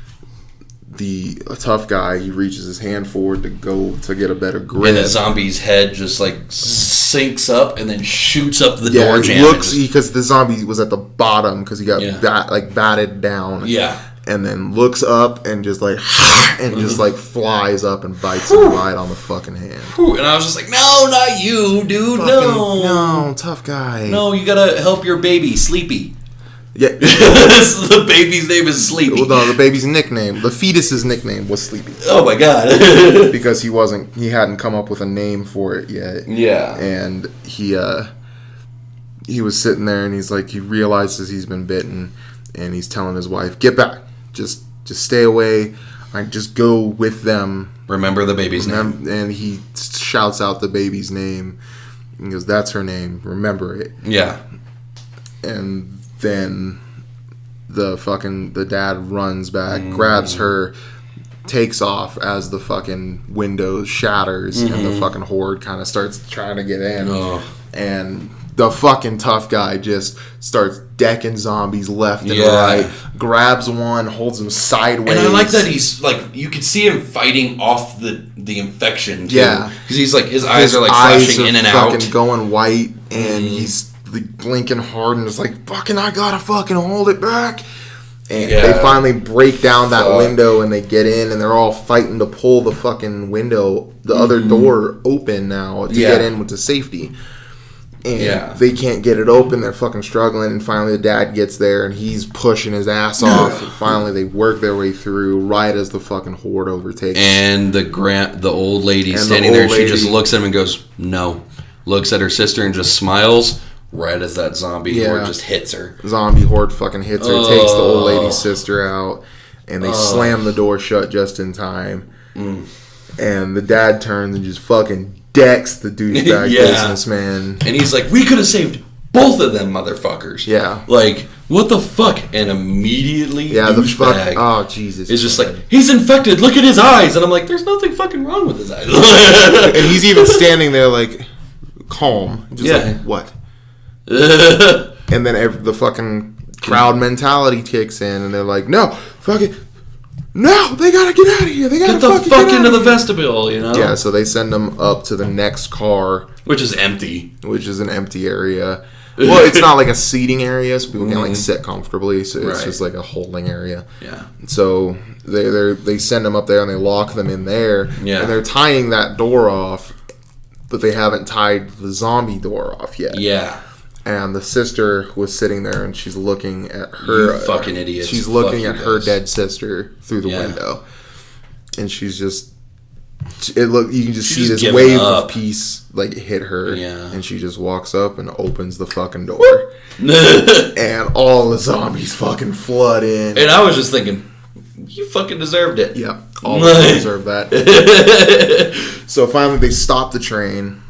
a tough guy. He reaches his hand forward to go to get a better grip, and the zombie's head just like sinks up and then shoots up the door jam. Looks because the zombie was at the bottom because he got batted down. Yeah. And then looks up and just like just like flies up and bites him right on the fucking hand. And I was just like, no, not you, dude. No, tough guy. No, you gotta help your baby, Sleepy. Yeah. The baby's name is Sleepy. Well, no, the baby's nickname, the fetus's nickname was Sleepy. Oh my god. Because he hadn't come up with a name for it yet. Yeah. And he was sitting there, and he's like, he realizes he's been bitten, and he's telling his wife, get back. Just stay away. Just go with them. Remember the baby's name. And he shouts out the baby's name. He goes, that's her name. Remember it. Yeah. And then the dad runs back, grabs her, takes off as the fucking window shatters, and the fucking horde kind of starts trying to get in. Oh. And the fucking tough guy just starts decking zombies left and right, grabs one, holds him sideways. And I like that he's like, you can see him fighting off the infection too. Yeah. Because he's like, his eyes are like flashing in and out. Fucking going white, and he's like blinking hard and just like, fucking, I gotta fucking hold it back. And they finally break down that window, and they get in, and they're all fighting to pull the fucking window, the other door open now to get in with the safety. And they can't get it open. They're fucking struggling. And finally the dad gets there, and he's pushing his ass off. And finally they work their way through right as the fucking horde overtakes. And the old lady standing there, she just looks at him and goes, no. Looks at her sister and just smiles right as that zombie horde just hits her. Zombie horde fucking hits her, takes the old lady's sister out, and they slam the door shut just in time. And the dad turns and just fucking decks the douchebag businessman. And he's like, we could have saved both of them motherfuckers. Yeah. Like, what the fuck? And immediately, the fuck. Oh, Jesus. It's just like, he's infected. Look at his eyes. And I'm like, there's nothing fucking wrong with his eyes. And he's even standing there, like, calm. Just like, what? And then the fucking crowd mentality kicks in, and they're like, no, fucking. No, they gotta get out of here. They gotta get the fuck into the vestibule, you know? Yeah, so they send them up to the next car. Which is empty. Which is an empty area. Well, it's not like a seating area, so people can like sit comfortably. So it's just like a holding area. Yeah. So they send them up there, and they lock them in there. Yeah. And they're tying that door off, but they haven't tied the zombie door off yet. Yeah. And the sister was sitting there, and she's looking at her. You fucking idiot. She's looking at her dead sister through the window, and she's just. You can just see this wave of peace like hit her, and she just walks up and opens the fucking door, and all the zombies fucking flood in. And I was just thinking, you fucking deserved it. Yeah, all of them deserve that. So finally, they stop the train.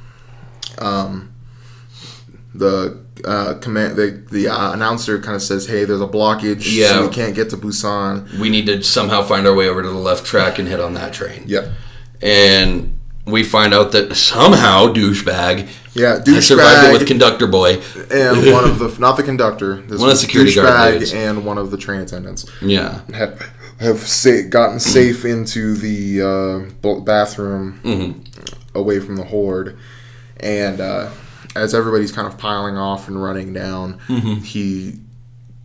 announcer kind of says, "Hey, there's a blockage, so we can't get to Busan. We need to somehow find our way over to the left track and hit on that train." Yeah. And we find out that somehow douchebag has survived it with conductor boy. And one of the, not the conductor, this one of the security guard and one of the train attendants. Yeah. Have gotten safe into the bathroom away from the horde. And as everybody's kind of piling off and running down, he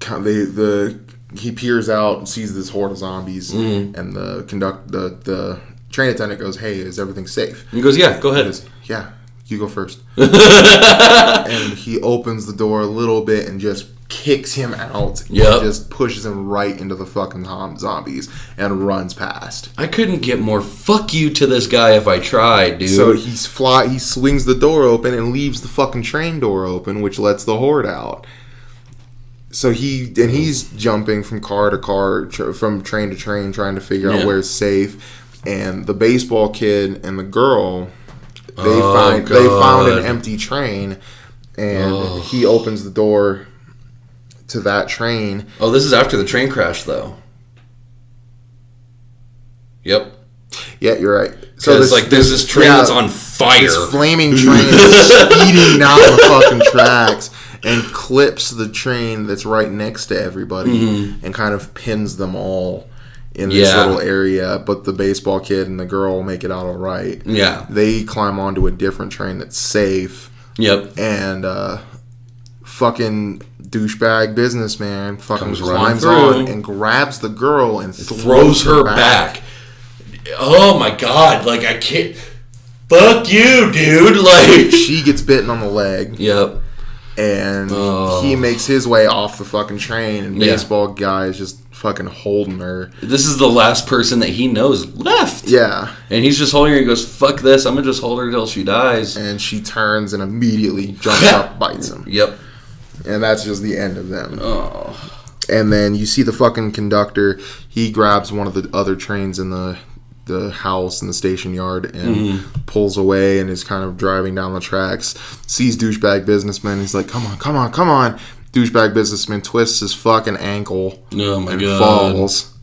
peers out and sees this horde of zombies, and the train attendant goes, "Hey, is everything safe?" He goes, "Yeah, go ahead." He goes, "Yeah, you go first." And he opens the door a little bit and just kicks him out. Yep. And just pushes him right into the fucking zombies and runs past. I couldn't get more fuck you to this guy if I tried, dude. So he swings the door open and leaves the fucking train door open, which lets the horde out. So he's jumping from car to car, from train to train, trying to figure out where's safe. And the baseball kid and the girl, they found an empty train, and he opens the door to that train. Oh, this is after the train crash, though. Yep. Yeah, you're right. So there's this train that's on fire. This flaming train is speeding down the fucking tracks and clips the train that's right next to everybody and kind of pins them all in this little area, but the baseball kid and the girl make it out all right. Yeah. They climb onto a different train that's safe. Yep. And fucking douchebag businessman fucking climbs through on and grabs the girl and throws her back. Oh my god, like I can't. Fuck you, dude. Like she gets bitten on the leg. Yep. And he makes his way off the fucking train, and baseball guy is just fucking holding her. This is the last person that he knows left. Yeah. And he's just holding her. He goes, "Fuck this. I'm going to just hold her till she dies." And she turns and immediately jumps up, bites him. Yep. And that's just the end of them. Oh. And then you see the fucking conductor. He grabs one of the other trains in the house in the station yard and pulls away and is kind of driving down the tracks. Sees douchebag businessman. He's like, come on. Douchebag businessman twists his fucking ankle and falls.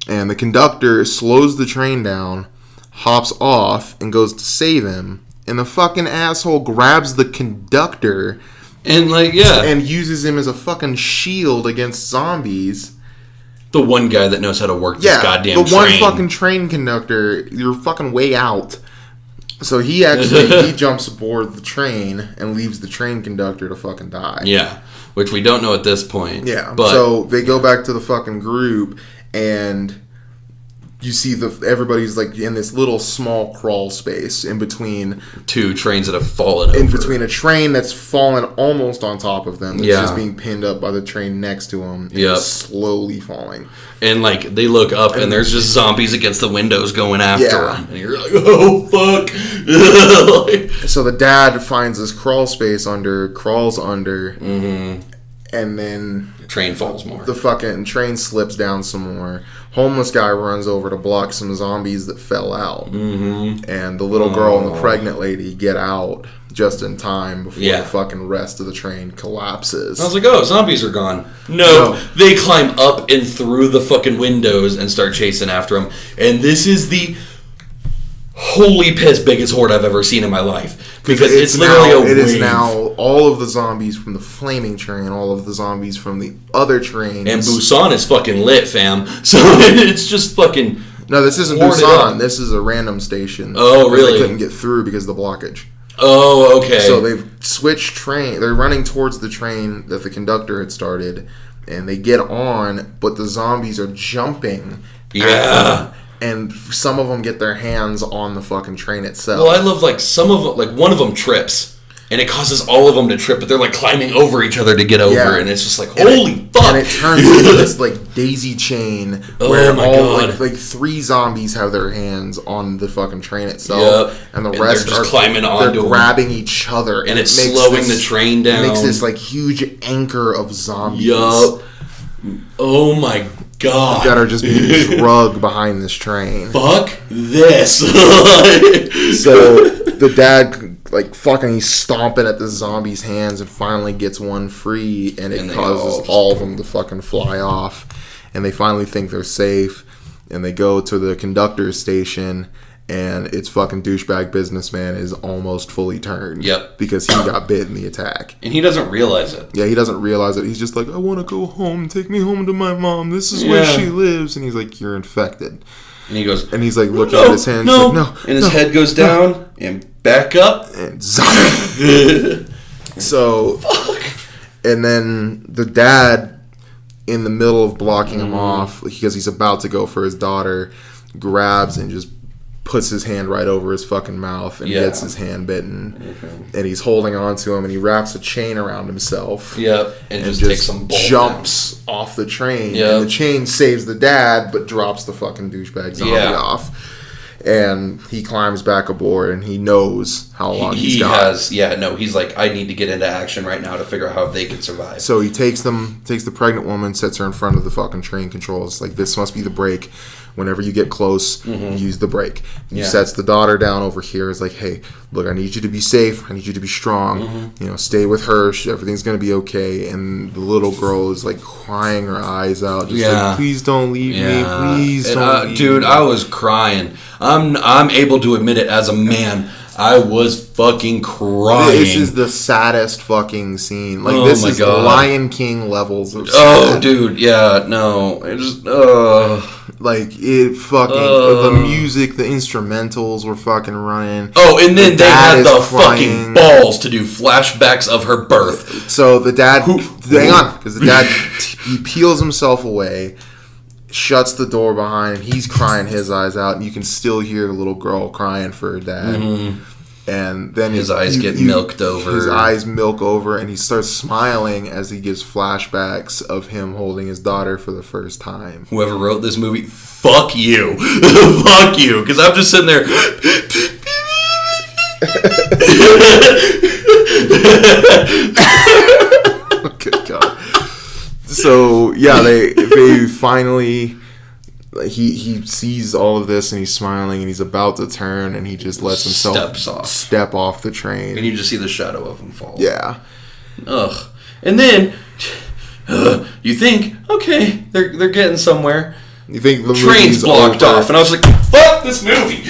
And the conductor slows the train down, hops off, and goes to save him. And the fucking asshole grabs the conductor and and uses him as a fucking shield against zombies. The one guy that knows how to work this goddamn train. The one fucking train conductor. You're fucking way out. So he jumps aboard the train and leaves the train conductor to fucking die. Yeah, which we don't know at this point. Yeah, but so they go back to the fucking group and you see everybody's like in this little small crawl space in between two trains that have fallen over. In between a train that's fallen almost on top of them. That's just being pinned up by the train next to them. And slowly falling. And they look up and there's just zombies against the windows going after them. And you're like, oh fuck. So the dad finds this crawl space crawls under. And then the train falls more. The fucking train slips down some more. Homeless guy runs over to block some zombies that fell out. And the little girl and the pregnant lady get out just in time before the fucking rest of the train collapses. I was like, oh, zombies are gone. No, they climb up and through the fucking windows and start chasing after them. And this is the holy piss biggest horde I've ever seen in my life. Because it's literally a wave. It is now all of the zombies from the flaming train, all of the zombies from the other trains. And Busan is fucking lit, fam. So it's just fucking... No, this isn't Busan. This is a random station. Oh, really? They couldn't get through because of the blockage. Oh, okay. So they've switched train. They're running towards the train that the conductor had started. And they get on, but the zombies are jumping. Yeah. And some of them get their hands on the fucking train itself. Well, I love, some of them, one of them trips. And it causes all of them to trip, but they're, climbing over each other to get over. And it's just holy fuck. And it turns into this, daisy chain where God. 3 zombies have their hands on the fucking train itself. Yep. And the rest are climbing on. They're grabbing each other. And it's slowing the train down. It makes this, huge anchor of zombies. Yup. Oh, my God. That are just being drugged behind this train. Fuck this. So the dad like fucking he's stomping at the zombie's hands and finally gets one free, and it causes all of them to fucking fly off, and they finally think they're safe, and they go to the conductor's station, and it's fucking douchebag businessman is almost fully turned. Yep. Because he got bit in the attack. And he doesn't realize it. Yeah, he doesn't realize it. He's just like, I want to go home. Take me home to my mom. This is where she lives. And he's like, you're infected. And he goes... And he's like looking at his hand. No. Like, no. And his head goes down and back up. And zombie. So... Fuck. And then the dad, in the middle of blocking him off, because he's about to go for his daughter, grabs and just puts his hand right over his fucking mouth and gets his hand bitten. And he's holding on to him, and he wraps a chain around himself. Yep. And just takes some bolt jumps off the train. Yep. And the chain saves the dad, but drops the fucking douchebag zombie off. And he climbs back aboard, and he knows how long he's got. He's like, I need to get into action right now to figure out how they can survive. So he takes the pregnant woman, sets her in front of the fucking train controls. Like, this must be the brake. Whenever you get close, use the brake. He sets the daughter down over here. It's like, hey, look, I need you to be safe. I need you to be strong. Stay with her. Everything's going to be okay. And the little girl is, like, crying her eyes out. Just like, please don't leave me. Please don't leave me. Dude, I was crying. I'm able to admit it as a man. I was fucking crying. This is the saddest fucking scene. Like, this is Lion King levels of sad. Oh, dude, yeah, no. It just, like, it fucking... the music, the instrumentals were fucking running. Oh, and then they had the fucking balls to do flashbacks of her birth. So the dad... hang on, because the dad, he peels himself away, shuts the door behind him. He's crying his eyes out, and you can still hear the little girl crying for her dad. And then his eyes get milked over. His eyes milk over, and he starts smiling as he gives flashbacks of him holding his daughter for the first time. Whoever wrote this movie, fuck you. Fuck you. Because I'm just sitting there. Good God. So, yeah, they finally... He sees all of this, and he's smiling, and he's about to turn, and he just lets himself step off the train. And you just see the shadow of him fall. Yeah. Ugh. And then you think, okay, they're getting somewhere. You think the train's blocked off, and I was like, fuck this movie.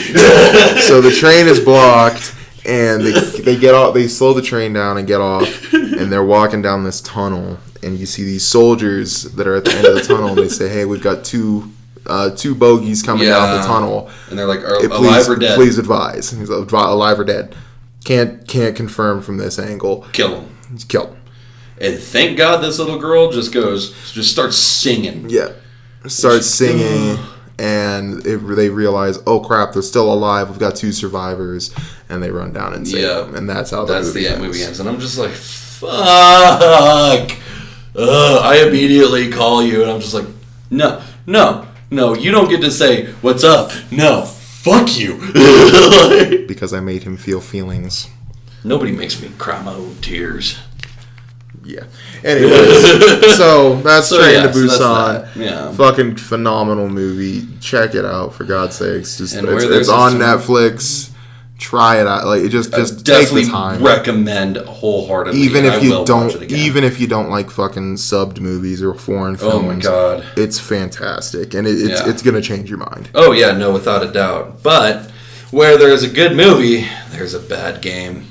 So the train is blocked, and they get off. They slow the train down and get off, and they're walking down this tunnel, and you see these soldiers that are at the end of the tunnel, and they say, hey, we've got two bogeys coming down the tunnel, and they're like, alive or dead? Please advise. And he's like, alive or dead. Can't confirm from this angle. Kill him. Kill him. And thank God this little girl just starts singing. Yeah, starts singing, and they realize, oh crap, they're still alive. We've got two survivors, and they run down and save them. And that's how the movie ends. And I'm just like, fuck. I immediately call you, and I'm just like, no, you don't get to say, what's up? No, fuck you. Because I made him feel feelings. Nobody makes me cry my own tears. Yeah. Anyways, so that's Train to Busan. Yeah. Fucking phenomenal movie. Check it out, for God's sakes. It's on Netflix. Try it out. Like, just take the time. Recommend wholeheartedly. Even if you don't like fucking subbed movies or foreign films. Oh my God. It's fantastic, and it's gonna change your mind. Oh yeah, no, without a doubt. But where there's a good movie, there's a bad game.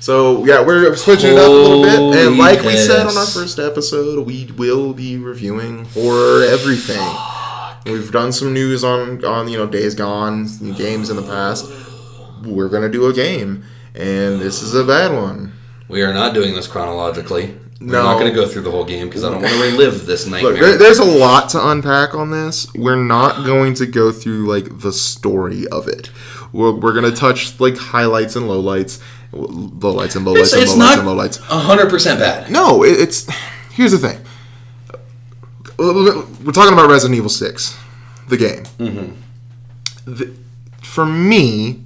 So, yeah, we're switching it up a little bit. And like we said on our first episode, we will be reviewing horror everything. We've done some news on Days Gone, games in the past. We're going to do a game. And this is a bad one. We are not doing this chronologically. We're not going to go through the whole game because I don't want to relive this nightmare. Look, there's a lot to unpack on this. We're not going to go through, like, the story of it. We're going to touch, like, highlights and lowlights. Lowlights and lowlights and lowlights and lowlights. 100% bad. No, it's... Here's the thing. We're talking about Resident Evil 6, the game. Mm-hmm. For me,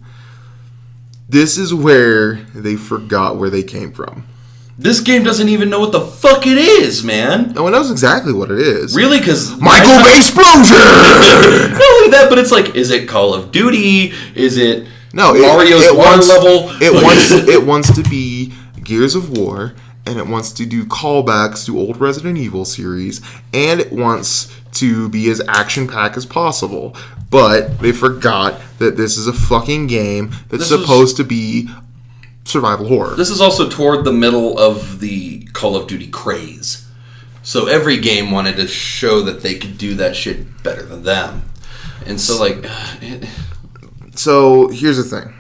this is where they forgot where they came from. This game doesn't even know what the fuck it is, man. No one knows exactly what it is. Really? Because... Michael Bay Explosion! Not only that, but it's like, is it Call of Duty? Is it... No, Mario's water level. It wants to be Gears of War, and it wants to do callbacks to old Resident Evil series, and it wants to be as action-packed as possible. But they forgot that this is a fucking game that's supposed to be survival horror. This is also toward the middle of the Call of Duty craze. So every game wanted to show that they could do that shit better than them. And so, like... So, here's the thing.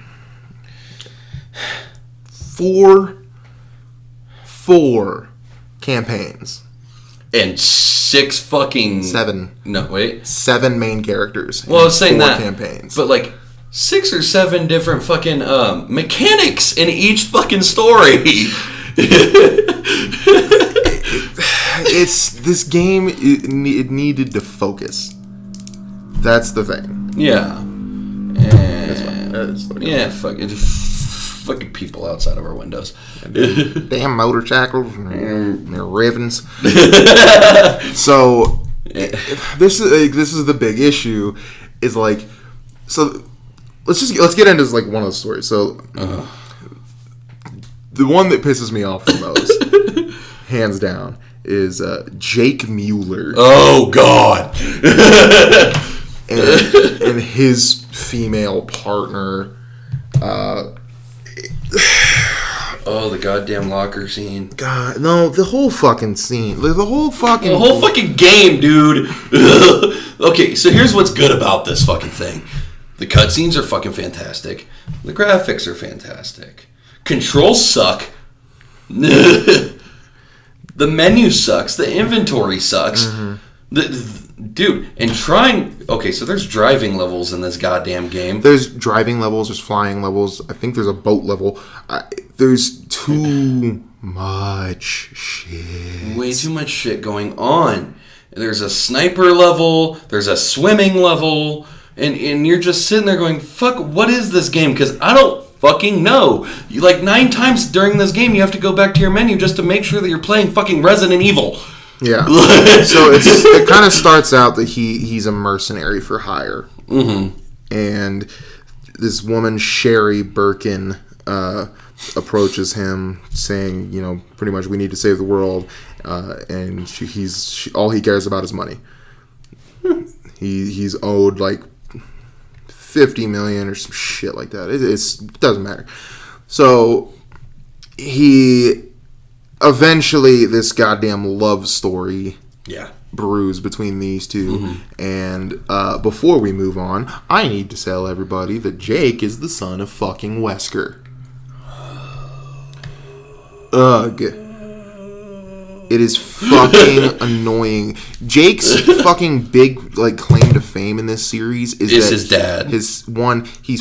Four campaigns. And 6 fucking... 7. No, wait. 7 main characters. Well, I was saying 4 that. campaigns. But, like, 6 or 7 different fucking mechanics in each fucking story. This game, it needed to focus. That's the thing. Yeah. Yeah, fuck it. Fucking people outside of our windows. Damn motorcycles and their ravens. So this is the big issue. Is like, so let's get into like one of the stories. So the one that pisses me off the most, hands down, is Jake Mueller. Oh God. and his female partner. Oh, the goddamn locker scene. God, no, the whole fucking scene. The whole fucking game, dude. Okay, so here's what's good about this fucking thing. The cutscenes are fucking fantastic. The graphics are fantastic. Controls suck. The menu sucks. The inventory sucks. Dude, and trying... Okay, so there's driving levels in this goddamn game. There's driving levels, there's flying levels. I think there's a boat level. There's too much shit. Way too much shit going on. There's a sniper level. There's a swimming level. And you're just sitting there going, fuck, what is this game? Because I don't fucking know. You, like, 9 times during this game, you have to go back to your menu just to make sure that you're playing fucking Resident Evil. Yeah. So it kind of starts out that he's a mercenary for hire. Mm-hmm. And this woman, Sherry Birkin, approaches him saying, you know, pretty much we need to save the world. And all he cares about is money. He's owed like $50 million or some shit like that. It doesn't matter. So eventually, this goddamn love story brews between these two. Mm-hmm. And before we move on, I need to tell everybody that Jake is the son of fucking Wesker. Ugh. It is fucking annoying. Jake's fucking big like claim to fame in this series is that his dad. He's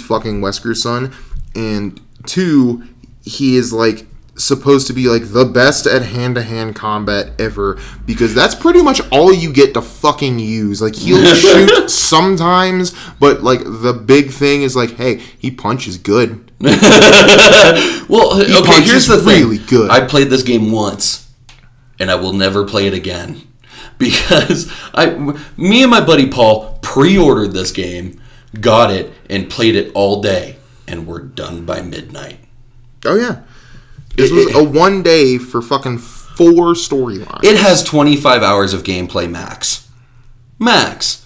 fucking Wesker's son, and 2, he is like supposed to be like the best at hand-to-hand combat ever, because that's pretty much all you get to fucking use. Like, he'll shoot sometimes, but like the big thing is like, hey, he punches good. Well, okay, here's the thing. Really good. I played this game once, and I will never play it again, because me and my buddy Paul pre-ordered this game, got it, and played it all day, and we're done by midnight. Oh yeah. This was a one day for fucking 4 storylines. It has 25 hours of gameplay max. Max.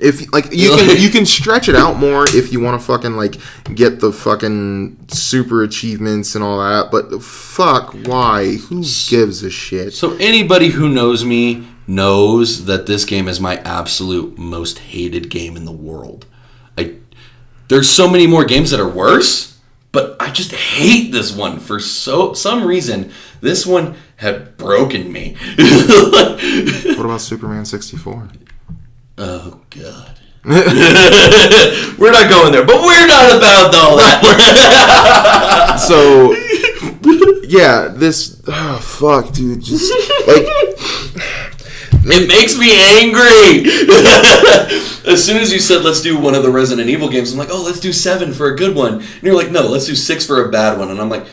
If like you can stretch it out more if you want to fucking like get the fucking super achievements and all that, but fuck, why? Who gives a shit? So anybody who knows me knows that this game is my absolute most hated game in the world. There's so many more games that are worse, but I just hate this one for some reason. This one had broken me. What about Superman 64? Oh, God. We're not going there, but we're not about all that. So, yeah, this... Oh, fuck, dude. Just, like... It makes me angry. As soon as you said, let's do one of the Resident Evil games, I'm like, oh, let's do 7 for a good one. And you're like, no, let's do 6 for a bad one. And I'm like,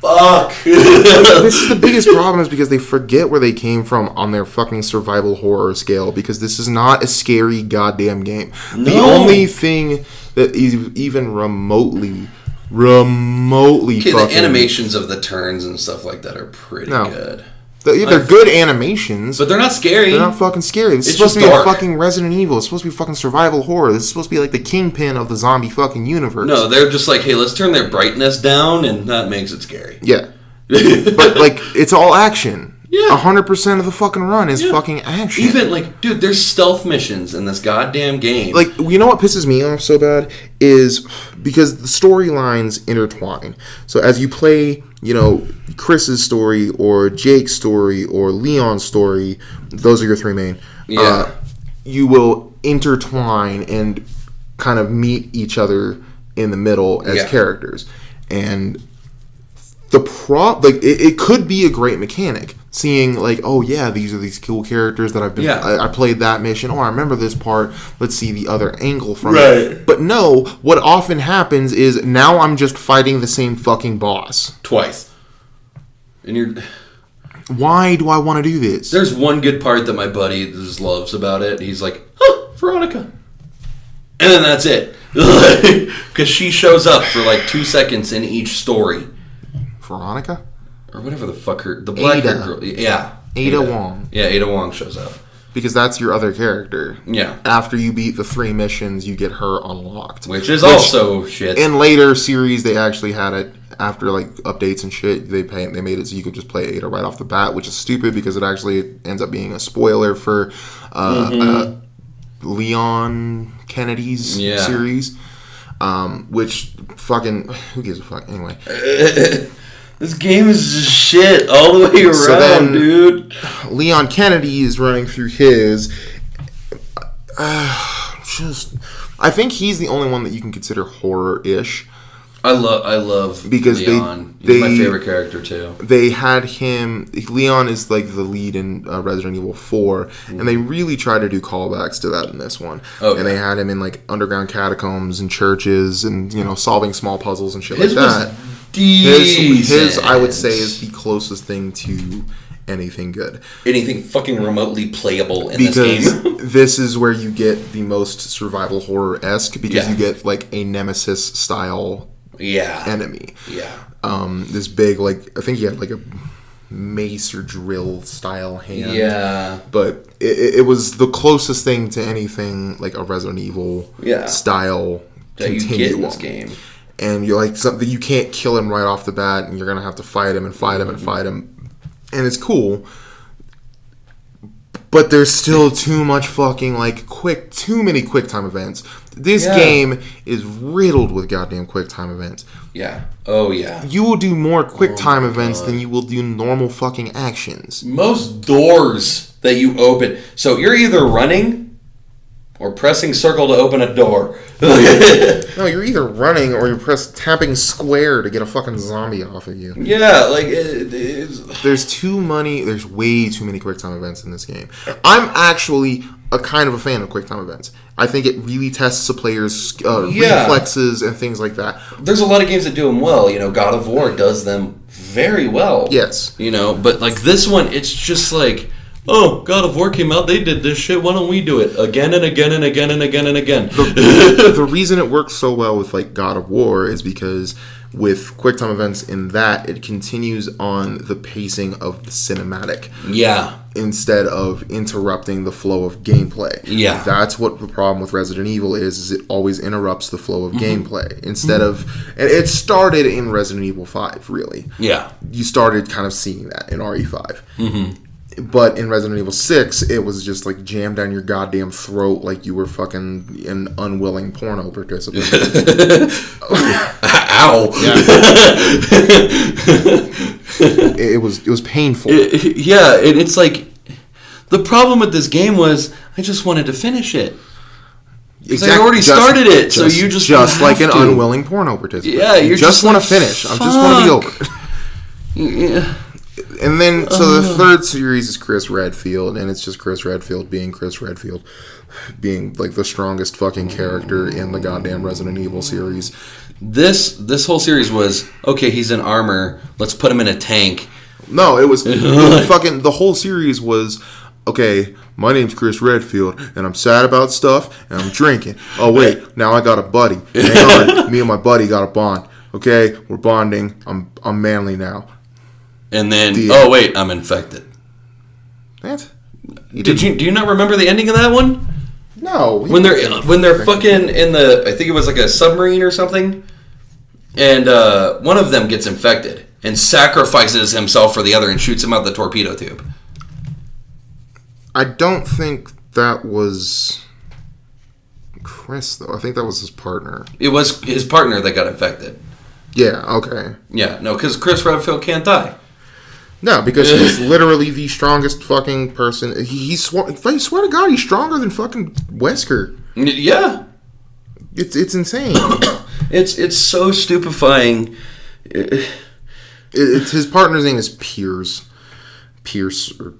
Fuck. This is the biggest problem, is because they forget where they came from on their fucking survival horror scale, because this is not a scary goddamn game. No. The only thing that is even remotely okay, fucking... the animations of the turns and stuff like that are pretty good. They're good animations. But they're not scary. They're not fucking scary. This is supposed to be a fucking Resident Evil. It's supposed to be fucking survival horror. This is supposed to be like the kingpin of the zombie fucking universe. No, they're just like, hey, let's turn their brightness down, and that makes it scary. Yeah. But, like, it's all action. Yeah. 100% of the fucking run is fucking action. Even, like, dude, there's stealth missions in this goddamn game. Like, you know what pisses me off so bad? Is because the storylines intertwine. So as you play, you know, Chris's story, or Jake's story, or Leon's story, those are your three main. Yeah. You will intertwine and kind of meet each other in the middle as characters. And it could be a great mechanic. Seeing, like, oh yeah, these are these cool characters that I've been... I played that mission. Oh, I remember this part. Let's see the other angle from it. But no, what often happens is, now I'm just fighting the same fucking boss. Twice. And you're... Why do I want to do this? There's one good part that my buddy just loves about it. He's like, oh, Veronica. And then that's it. Because she shows up for like 2 seconds in each story. Veronica? Or whatever the fuck the black girl. Yeah. Ada Wong. Yeah, Ada Wong shows up. Because that's your other character. Yeah. After you beat the 3 missions, you get her unlocked. Which also shit. In later series, they actually had it, after like updates and shit, they made it so you could just play Ada right off the bat, which is stupid because it actually ends up being a spoiler for Leon Kennedy's series. Which fucking... Who gives a fuck? Anyway. This game is just shit all the way around, dude. Leon Kennedy is running through his. I think he's the only one that you can consider horror-ish. I love because Leon. He's my favorite character too. They had him. Leon is like the lead in Resident Evil 4, and they really try to do callbacks to that in this one. And they had him in like underground catacombs and churches, and solving small puzzles and shit like that. His, I would say, is the closest thing to anything good. Anything fucking remotely playable in this game. This is where you get the most survival horror-esque, because you get like a Nemesis style enemy. Yeah. This big, like, I think he had like a mace or drill style hand. Yeah. But it was the closest thing to anything like a Resident Evil style that you get in this game. And you're like, something you can't kill him right off the bat, and you're gonna have to fight him and fight him and fight him, and it's cool. But there's still too much fucking too many quick time events. This game is riddled with goddamn quick time events. Yeah. Oh yeah. You will do more quick time events than you will do normal fucking actions. Most doors that you open, so you're either running or pressing circle to open a door. No, you're either running or you're tapping square to get a fucking zombie off of you. Yeah, like there's way too many quick time events in this game. I'm actually a kind of a fan of quick time events. I think it really tests a player's reflexes and things like that. There's a lot of games that do them well. God of War does them very well. Yes. But like this one, it's just like, oh, God of War came out, they did this shit, why don't we do it again and again and again and again and again? The reason it works so well with like God of War is because with QuickTime events in that, it continues on the pacing of the cinematic. Yeah. Instead of interrupting the flow of gameplay. Yeah. That's what the problem with Resident Evil is it always interrupts the flow of gameplay. Instead of... And it started in Resident Evil 5, really. Yeah. You started kind of seeing that in RE5. Mm-hmm. But in Resident Evil 6, it was just like jammed down your goddamn throat like you were fucking an unwilling porno participant. Ow! Yeah. it was painful. It's like the problem with this game was I just wanted to finish it. Exactly. I already started it, so you just like an unwilling porno participant. Yeah, you just want to finish. I just want to be over. Yeah. And then, so the third series is Chris Redfield, and it's just Chris Redfield being Chris Redfield, being like the strongest fucking character in the goddamn Resident Evil series. This whole series was, okay, he's in armor, let's put him in a tank. No, it was fucking, the whole series was, okay, my name's Chris Redfield, and I'm sad about stuff, and I'm drinking. Oh, wait, now I got a buddy. Hang on, me and my buddy got a bond. Okay, we're bonding. I'm manly now. And then, oh, wait, I'm infected. What? Do you not remember the ending of that one? No. When they're fucking in the, I think it was like a submarine or something, and one of them gets infected and sacrifices himself for the other and shoots him out the torpedo tube. I don't think that was Chris, though. I think that was his partner. It was his partner that got infected. Yeah, okay. Yeah, no, because Chris Redfield can't die. No, because he's literally the strongest fucking person. I swear to God, he's stronger than fucking Wesker. Yeah. It's insane. It's so stupefying. It's his partner's name is Piers or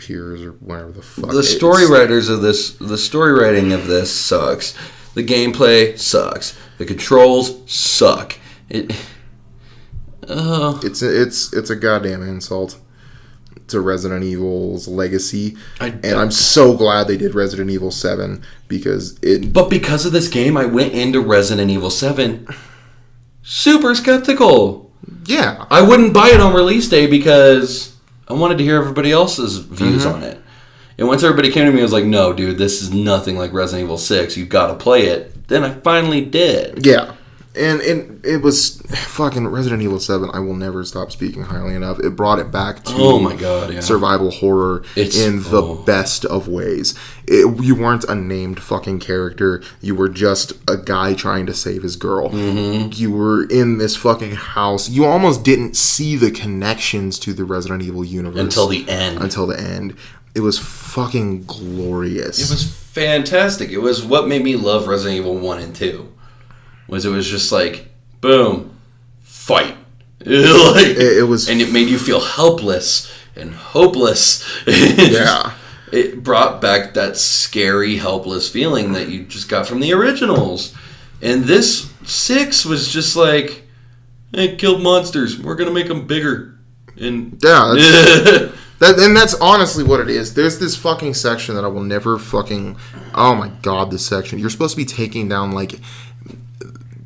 whatever the fuck. The story writers of this, the story writing of this sucks. The gameplay sucks. The controls suck. It's a goddamn insult to Resident Evil's legacy, and I'm so glad they did Resident Evil 7 But because of this game, I went into Resident Evil 7 super skeptical. Yeah, I wouldn't buy it on release day because I wanted to hear everybody else's views on it. And once everybody came to me, I was like, "No, dude, this is nothing like Resident Evil 6. You've got to play it." Then I finally did. Yeah. And it was fucking Resident Evil 7. I will never stop speaking highly enough. It brought it back to survival horror in the best of ways. You weren't a named fucking character. You were just a guy trying to save his girl. Mm-hmm. You were in this fucking house. You almost didn't see the connections to the Resident Evil universe. Until the end. It was fucking glorious. It was fantastic. It was what made me love Resident Evil 1 and 2. It was just like, boom, fight. It was... And it made you feel helpless and hopeless. Yeah. It brought back that scary, helpless feeling that you just got from the originals. And this 6 was just like, hey, killed monsters. We're going to make them bigger. And yeah, that's honestly what it is. There's this fucking section that I will never fucking... Oh my God, this section. You're supposed to be taking down, like...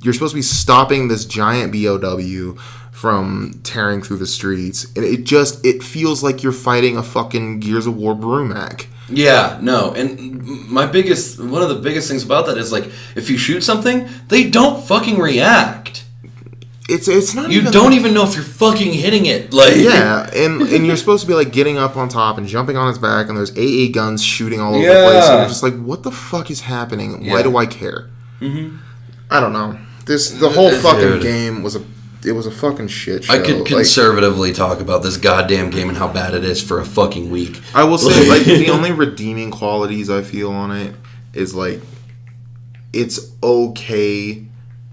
You're supposed to be stopping this giant BOW from tearing through the streets. And it feels like you're fighting a fucking Gears of War Brumac. Yeah, no. And one of the biggest things about that is, like, if you shoot something, they don't fucking react. It's not. You don't even know if you're fucking hitting it. Like, yeah, and you're supposed to be like getting up on top and jumping on its back, and there's AA guns shooting all over the place, and you're just like, what the fuck is happening? Why do I care? Mm-hmm. I don't know. The whole fucking game was a fucking shit show. I could conservatively talk about this goddamn game and how bad it is for a fucking week. I will say, like, the only redeeming qualities I feel on it is, like, it's okay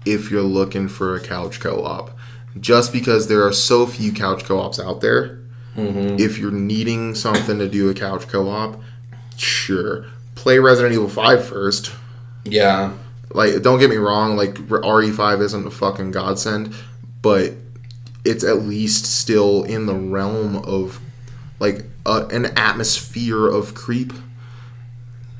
if you're looking for a couch co-op. Just because there are so few couch co-ops out there, if you're needing something to do a couch co-op, sure. Play Resident Evil 5 first. Yeah. Like, don't get me wrong, like, RE5 isn't a fucking godsend, but it's at least still in the realm of, like, an atmosphere of creep.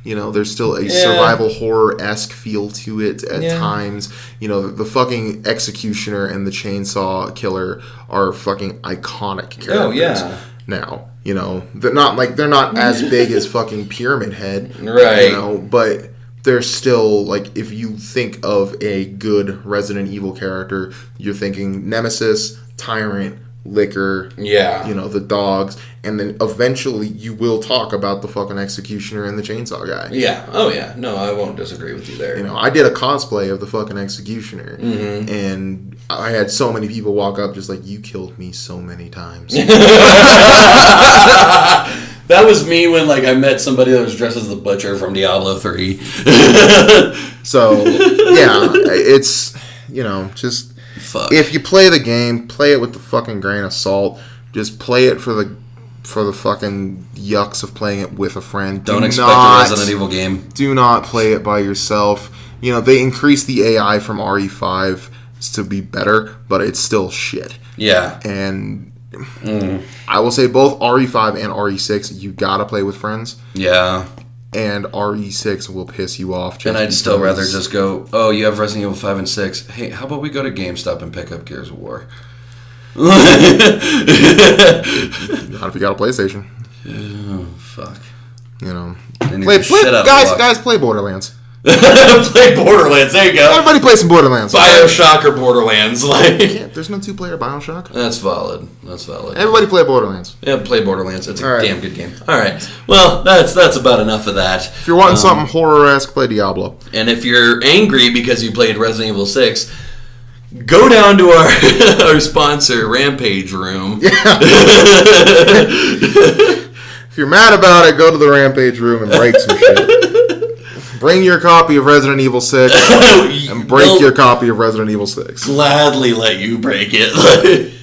You know, there's still a survival horror-esque feel to it at times. You know, the fucking Executioner and the Chainsaw Killer are fucking iconic characters. Oh, yeah. Now, you know, they're not as big as fucking Pyramid Head. Right. You know, but... They're still, like, if you think of a good Resident Evil character, you're thinking Nemesis, Tyrant, Licker, you know, the dogs, and then eventually you will talk about the fucking Executioner and the Chainsaw Guy. Yeah. Oh, yeah. No, I won't disagree with you there. You know, I did a cosplay of the fucking Executioner, and I had so many people walk up just like, you killed me so many times. That was me when, like, I met somebody that was dressed as the Butcher from Diablo 3. So, yeah, it's, you know, just... Fuck. If you play the game, play it with the fucking grain of salt. Just play it for the fucking yucks of playing it with a friend. Don't expect a Resident Evil game. Do not play it by yourself. You know, they increased the AI from RE5 to be better, but it's still shit. Yeah. And I will say both RE5 and RE6, you gotta play with friends. Yeah. And RE6 will piss you off. And I'd still rather just go, oh, you have Resident Evil 5 and 6. Hey, how about we go to GameStop and pick up Gears of War? Not if you got a PlayStation. Oh, fuck. You know. Guys, play Borderlands. Play Borderlands. There you go. Everybody play some Borderlands. BioShock or Borderlands. There's no 2-player BioShock. That's valid. Everybody play Borderlands. Yeah, play Borderlands. It's a damn good game. All right. Well, that's about enough of that. If you're wanting something horror-esque, play Diablo. And if you're angry because you played Resident Evil 6, go down to our sponsor, Rampage Room. Yeah. If you're mad about it, go to the Rampage Room and break some shit. Bring your copy of Resident Evil 6 and break your copy of Resident Evil 6. Gladly let you break it.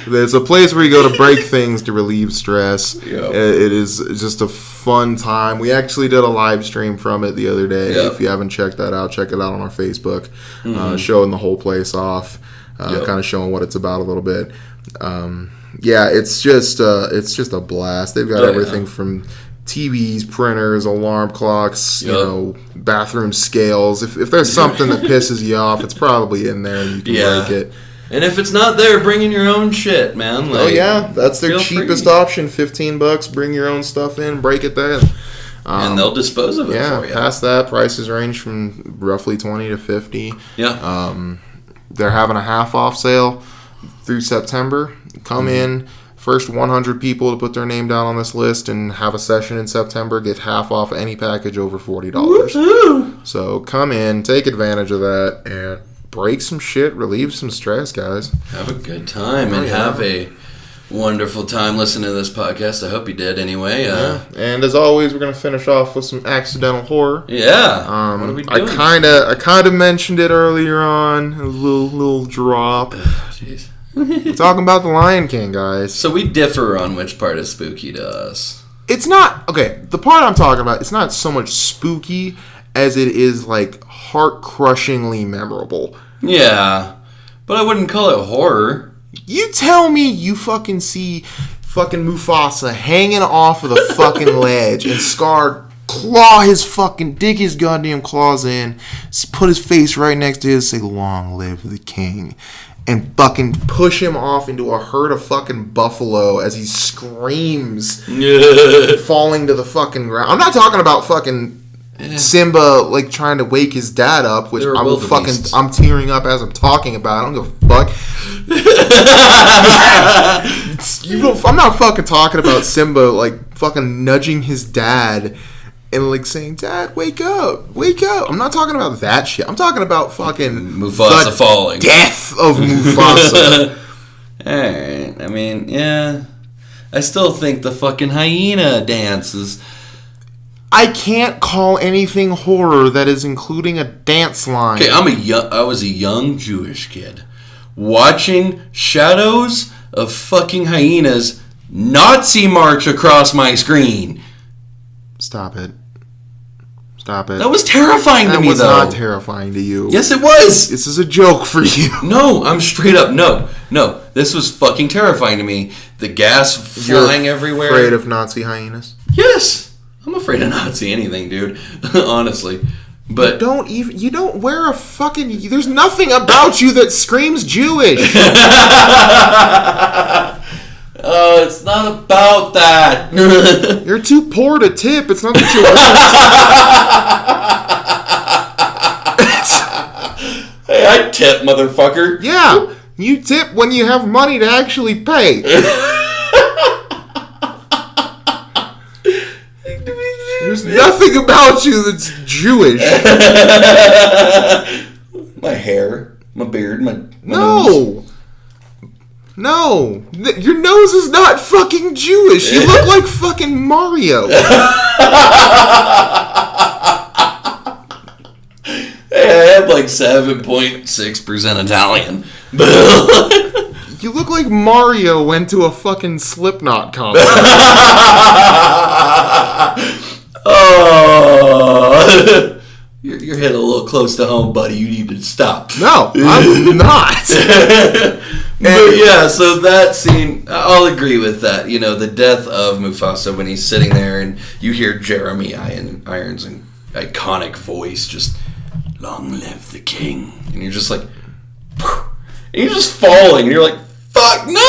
There's a place where you go to break things to relieve stress. Yep. It is just a fun time. We actually did a live stream from it the other day. Yep. If you haven't checked that out, check it out on our Facebook. Showing the whole place off, kind of showing what it's about a little bit. It's just a blast. They've got everything from TVs, printers, alarm clocks, bathroom scales. If there's something that pisses you off, it's probably in there and you can break it. And if it's not there, bring in your own shit, man. That's their cheapest option. $15. Bring your own stuff in, break it there. And they'll dispose of it for you. Past that, prices range from roughly $20 to $50. Yeah. They're having a half-off sale through September. Come in. First 100 people to put their name down on this list and have a session in September get half off any package over $40. Woo-hoo! So come in, take advantage of that, and break some shit, relieve some stress, guys. Have a good time and have a wonderful time listening to this podcast. I hope you did anyway. And as always, we're going to finish off with some accidental horror. Yeah. What are we doing? I kind of mentioned it earlier on, a little drop. Jeez. We're talking about The Lion King, guys. So we differ on which part is spooky to us. It's not... Okay, the part I'm talking about, it's not so much spooky as it is, heart-crushingly memorable. Yeah. But I wouldn't call it horror. You tell me you fucking see fucking Mufasa hanging off of the fucking ledge and Scar dig his goddamn claws in, put his face right next to his, say, "Long live the king," and fucking push him off into a herd of fucking buffalo as he screams, falling to the fucking ground. I'm not talking about fucking Simba trying to wake his dad up, which I'm tearing up as I'm talking about. I don't give a fuck. I'm not fucking talking about Simba fucking nudging his dad and saying, "Dad, wake up, wake up." I'm not talking about that shit. I'm talking about fucking Mufasa falling. Death of Mufasa. Alright, I mean, yeah. I still think the fucking hyena dance is... I can't call anything horror that is including a dance line. Okay, I was a young Jewish kid watching shadows of fucking hyenas Nazi march across my screen. Stop it. Stop it. That was terrifying to me, though. That was not terrifying to you. Yes, it was. This is a joke for you. No, I'm straight up. No. This was fucking terrifying to me. The gas flying everywhere. You're afraid of Nazi hyenas? Yes. I'm afraid of Nazi anything, dude. Honestly. But you don't wear a fucking... There's nothing about you that screams Jewish. Oh, it's not about that. You're too poor to tip. It's not that you're... Hey, I tip, motherfucker. Yeah, you tip when you have money to actually pay. There's nothing about you that's Jewish. My hair, my beard, my nose. No, your nose is not fucking Jewish. You look like fucking Mario. Hey, I have 7.6% Italian. You look like Mario went to a fucking Slipknot concert. Oh. You're hitting a little close to home, buddy. You need to stop. No, I'm not. But yeah, so that scene, I'll agree with that. You know, the death of Mufasa when he's sitting there and you hear Jeremy Irons' iconic voice just, "Long live the king." And you're just like, and you're just falling. And you're like, fuck, no!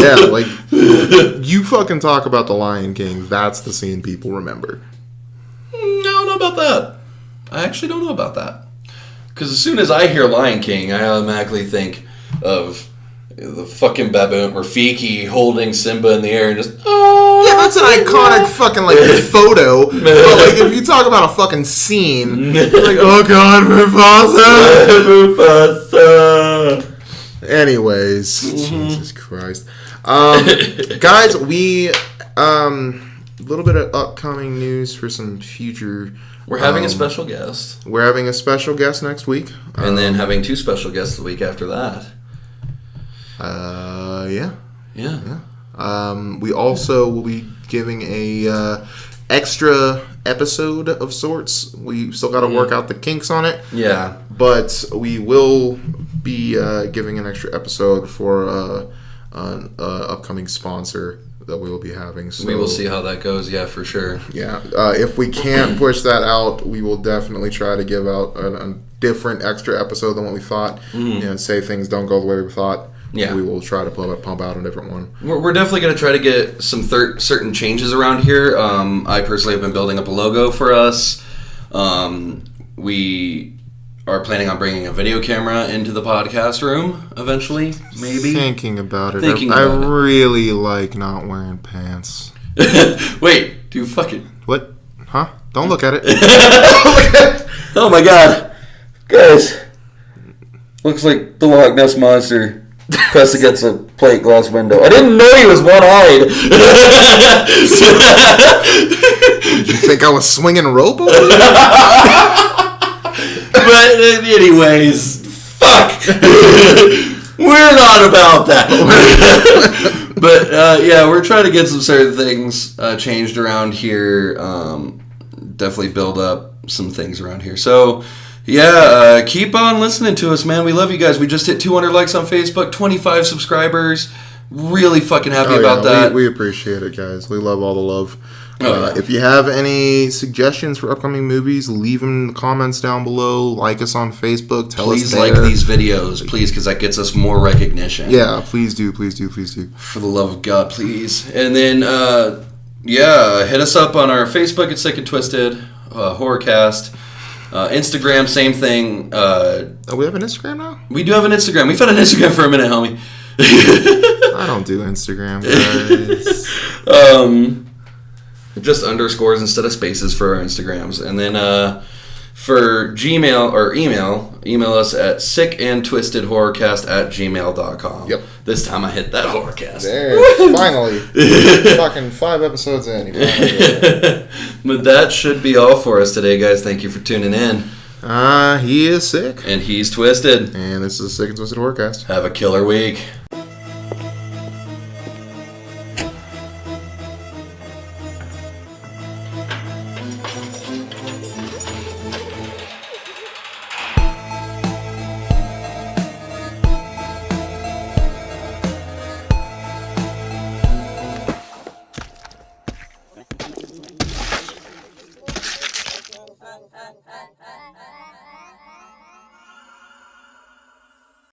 Yeah, like, you fucking talk about The Lion King, that's the scene people remember. No, I don't know about that. I actually don't know about that. Because as soon as I hear Lion King, I automatically think of the fucking baboon Rafiki holding Simba in the air and just, oh, yeah, that's an iconic fucking like photo. But like if you talk about a fucking scene, like, oh god, Mufasa. Anyways, Jesus Christ, guys, we a little bit of upcoming news for some future. We're having a special guest. We're having a special guest next week. And then having 2 special guests the week after that. Yeah. We also will be giving a extra episode of sorts. We still got to work out the kinks on it. Yeah. But we will be giving an extra episode for an upcoming sponsor that we will be having. So, we will see how that goes, yeah, for sure. Yeah. If we can't push that out, we will definitely try to give out a different extra episode than what we thought. You know, say things don't go the way we thought. Yeah. We will try to pump out a different one. We're definitely going to try to get some certain changes around here. I personally have been building up a logo for us. We are planning on bringing a video camera into the podcast room eventually, maybe. Thinking about it. I really like not wearing pants. Wait, dude, fuck it. What? Huh? Don't look at it. Oh my god. Guys. Looks like the Loch Ness Monster pressed against a plate glass window. I didn't know he was one-eyed. Did you think I was swinging rope over there? But anyways, fuck. We're not about that. But yeah, we're trying to get some certain things changed around here. Definitely build up some things around here. So yeah, keep on listening to us, man. We love you guys. We just hit 200 likes on Facebook, 25 subscribers. Really fucking happy about that. We appreciate it, guys. We love all the love. If you have any suggestions for upcoming movies, leave them in the comments down below. Like us on Facebook. Please like these videos, please, because that gets us more recognition. Yeah, please do. For the love of God, please. And then, hit us up on our Facebook at Sick and Twisted Horrorcast. Instagram, same thing. We have an Instagram now? We do have an Instagram. We've had an Instagram for a minute, homie. I don't do Instagram, guys. Just underscores instead of spaces for our Instagrams. And then for Gmail or email us at sickandtwistedhorrorcast@gmail.com. Yep. This time I hit that horrorcast. There, finally. Fucking 5 episodes in. But that should be all for us today, guys. Thank you for tuning in. He is Sick. And he's Twisted. And this is the Sick and Twisted Horrorcast. Have a killer week.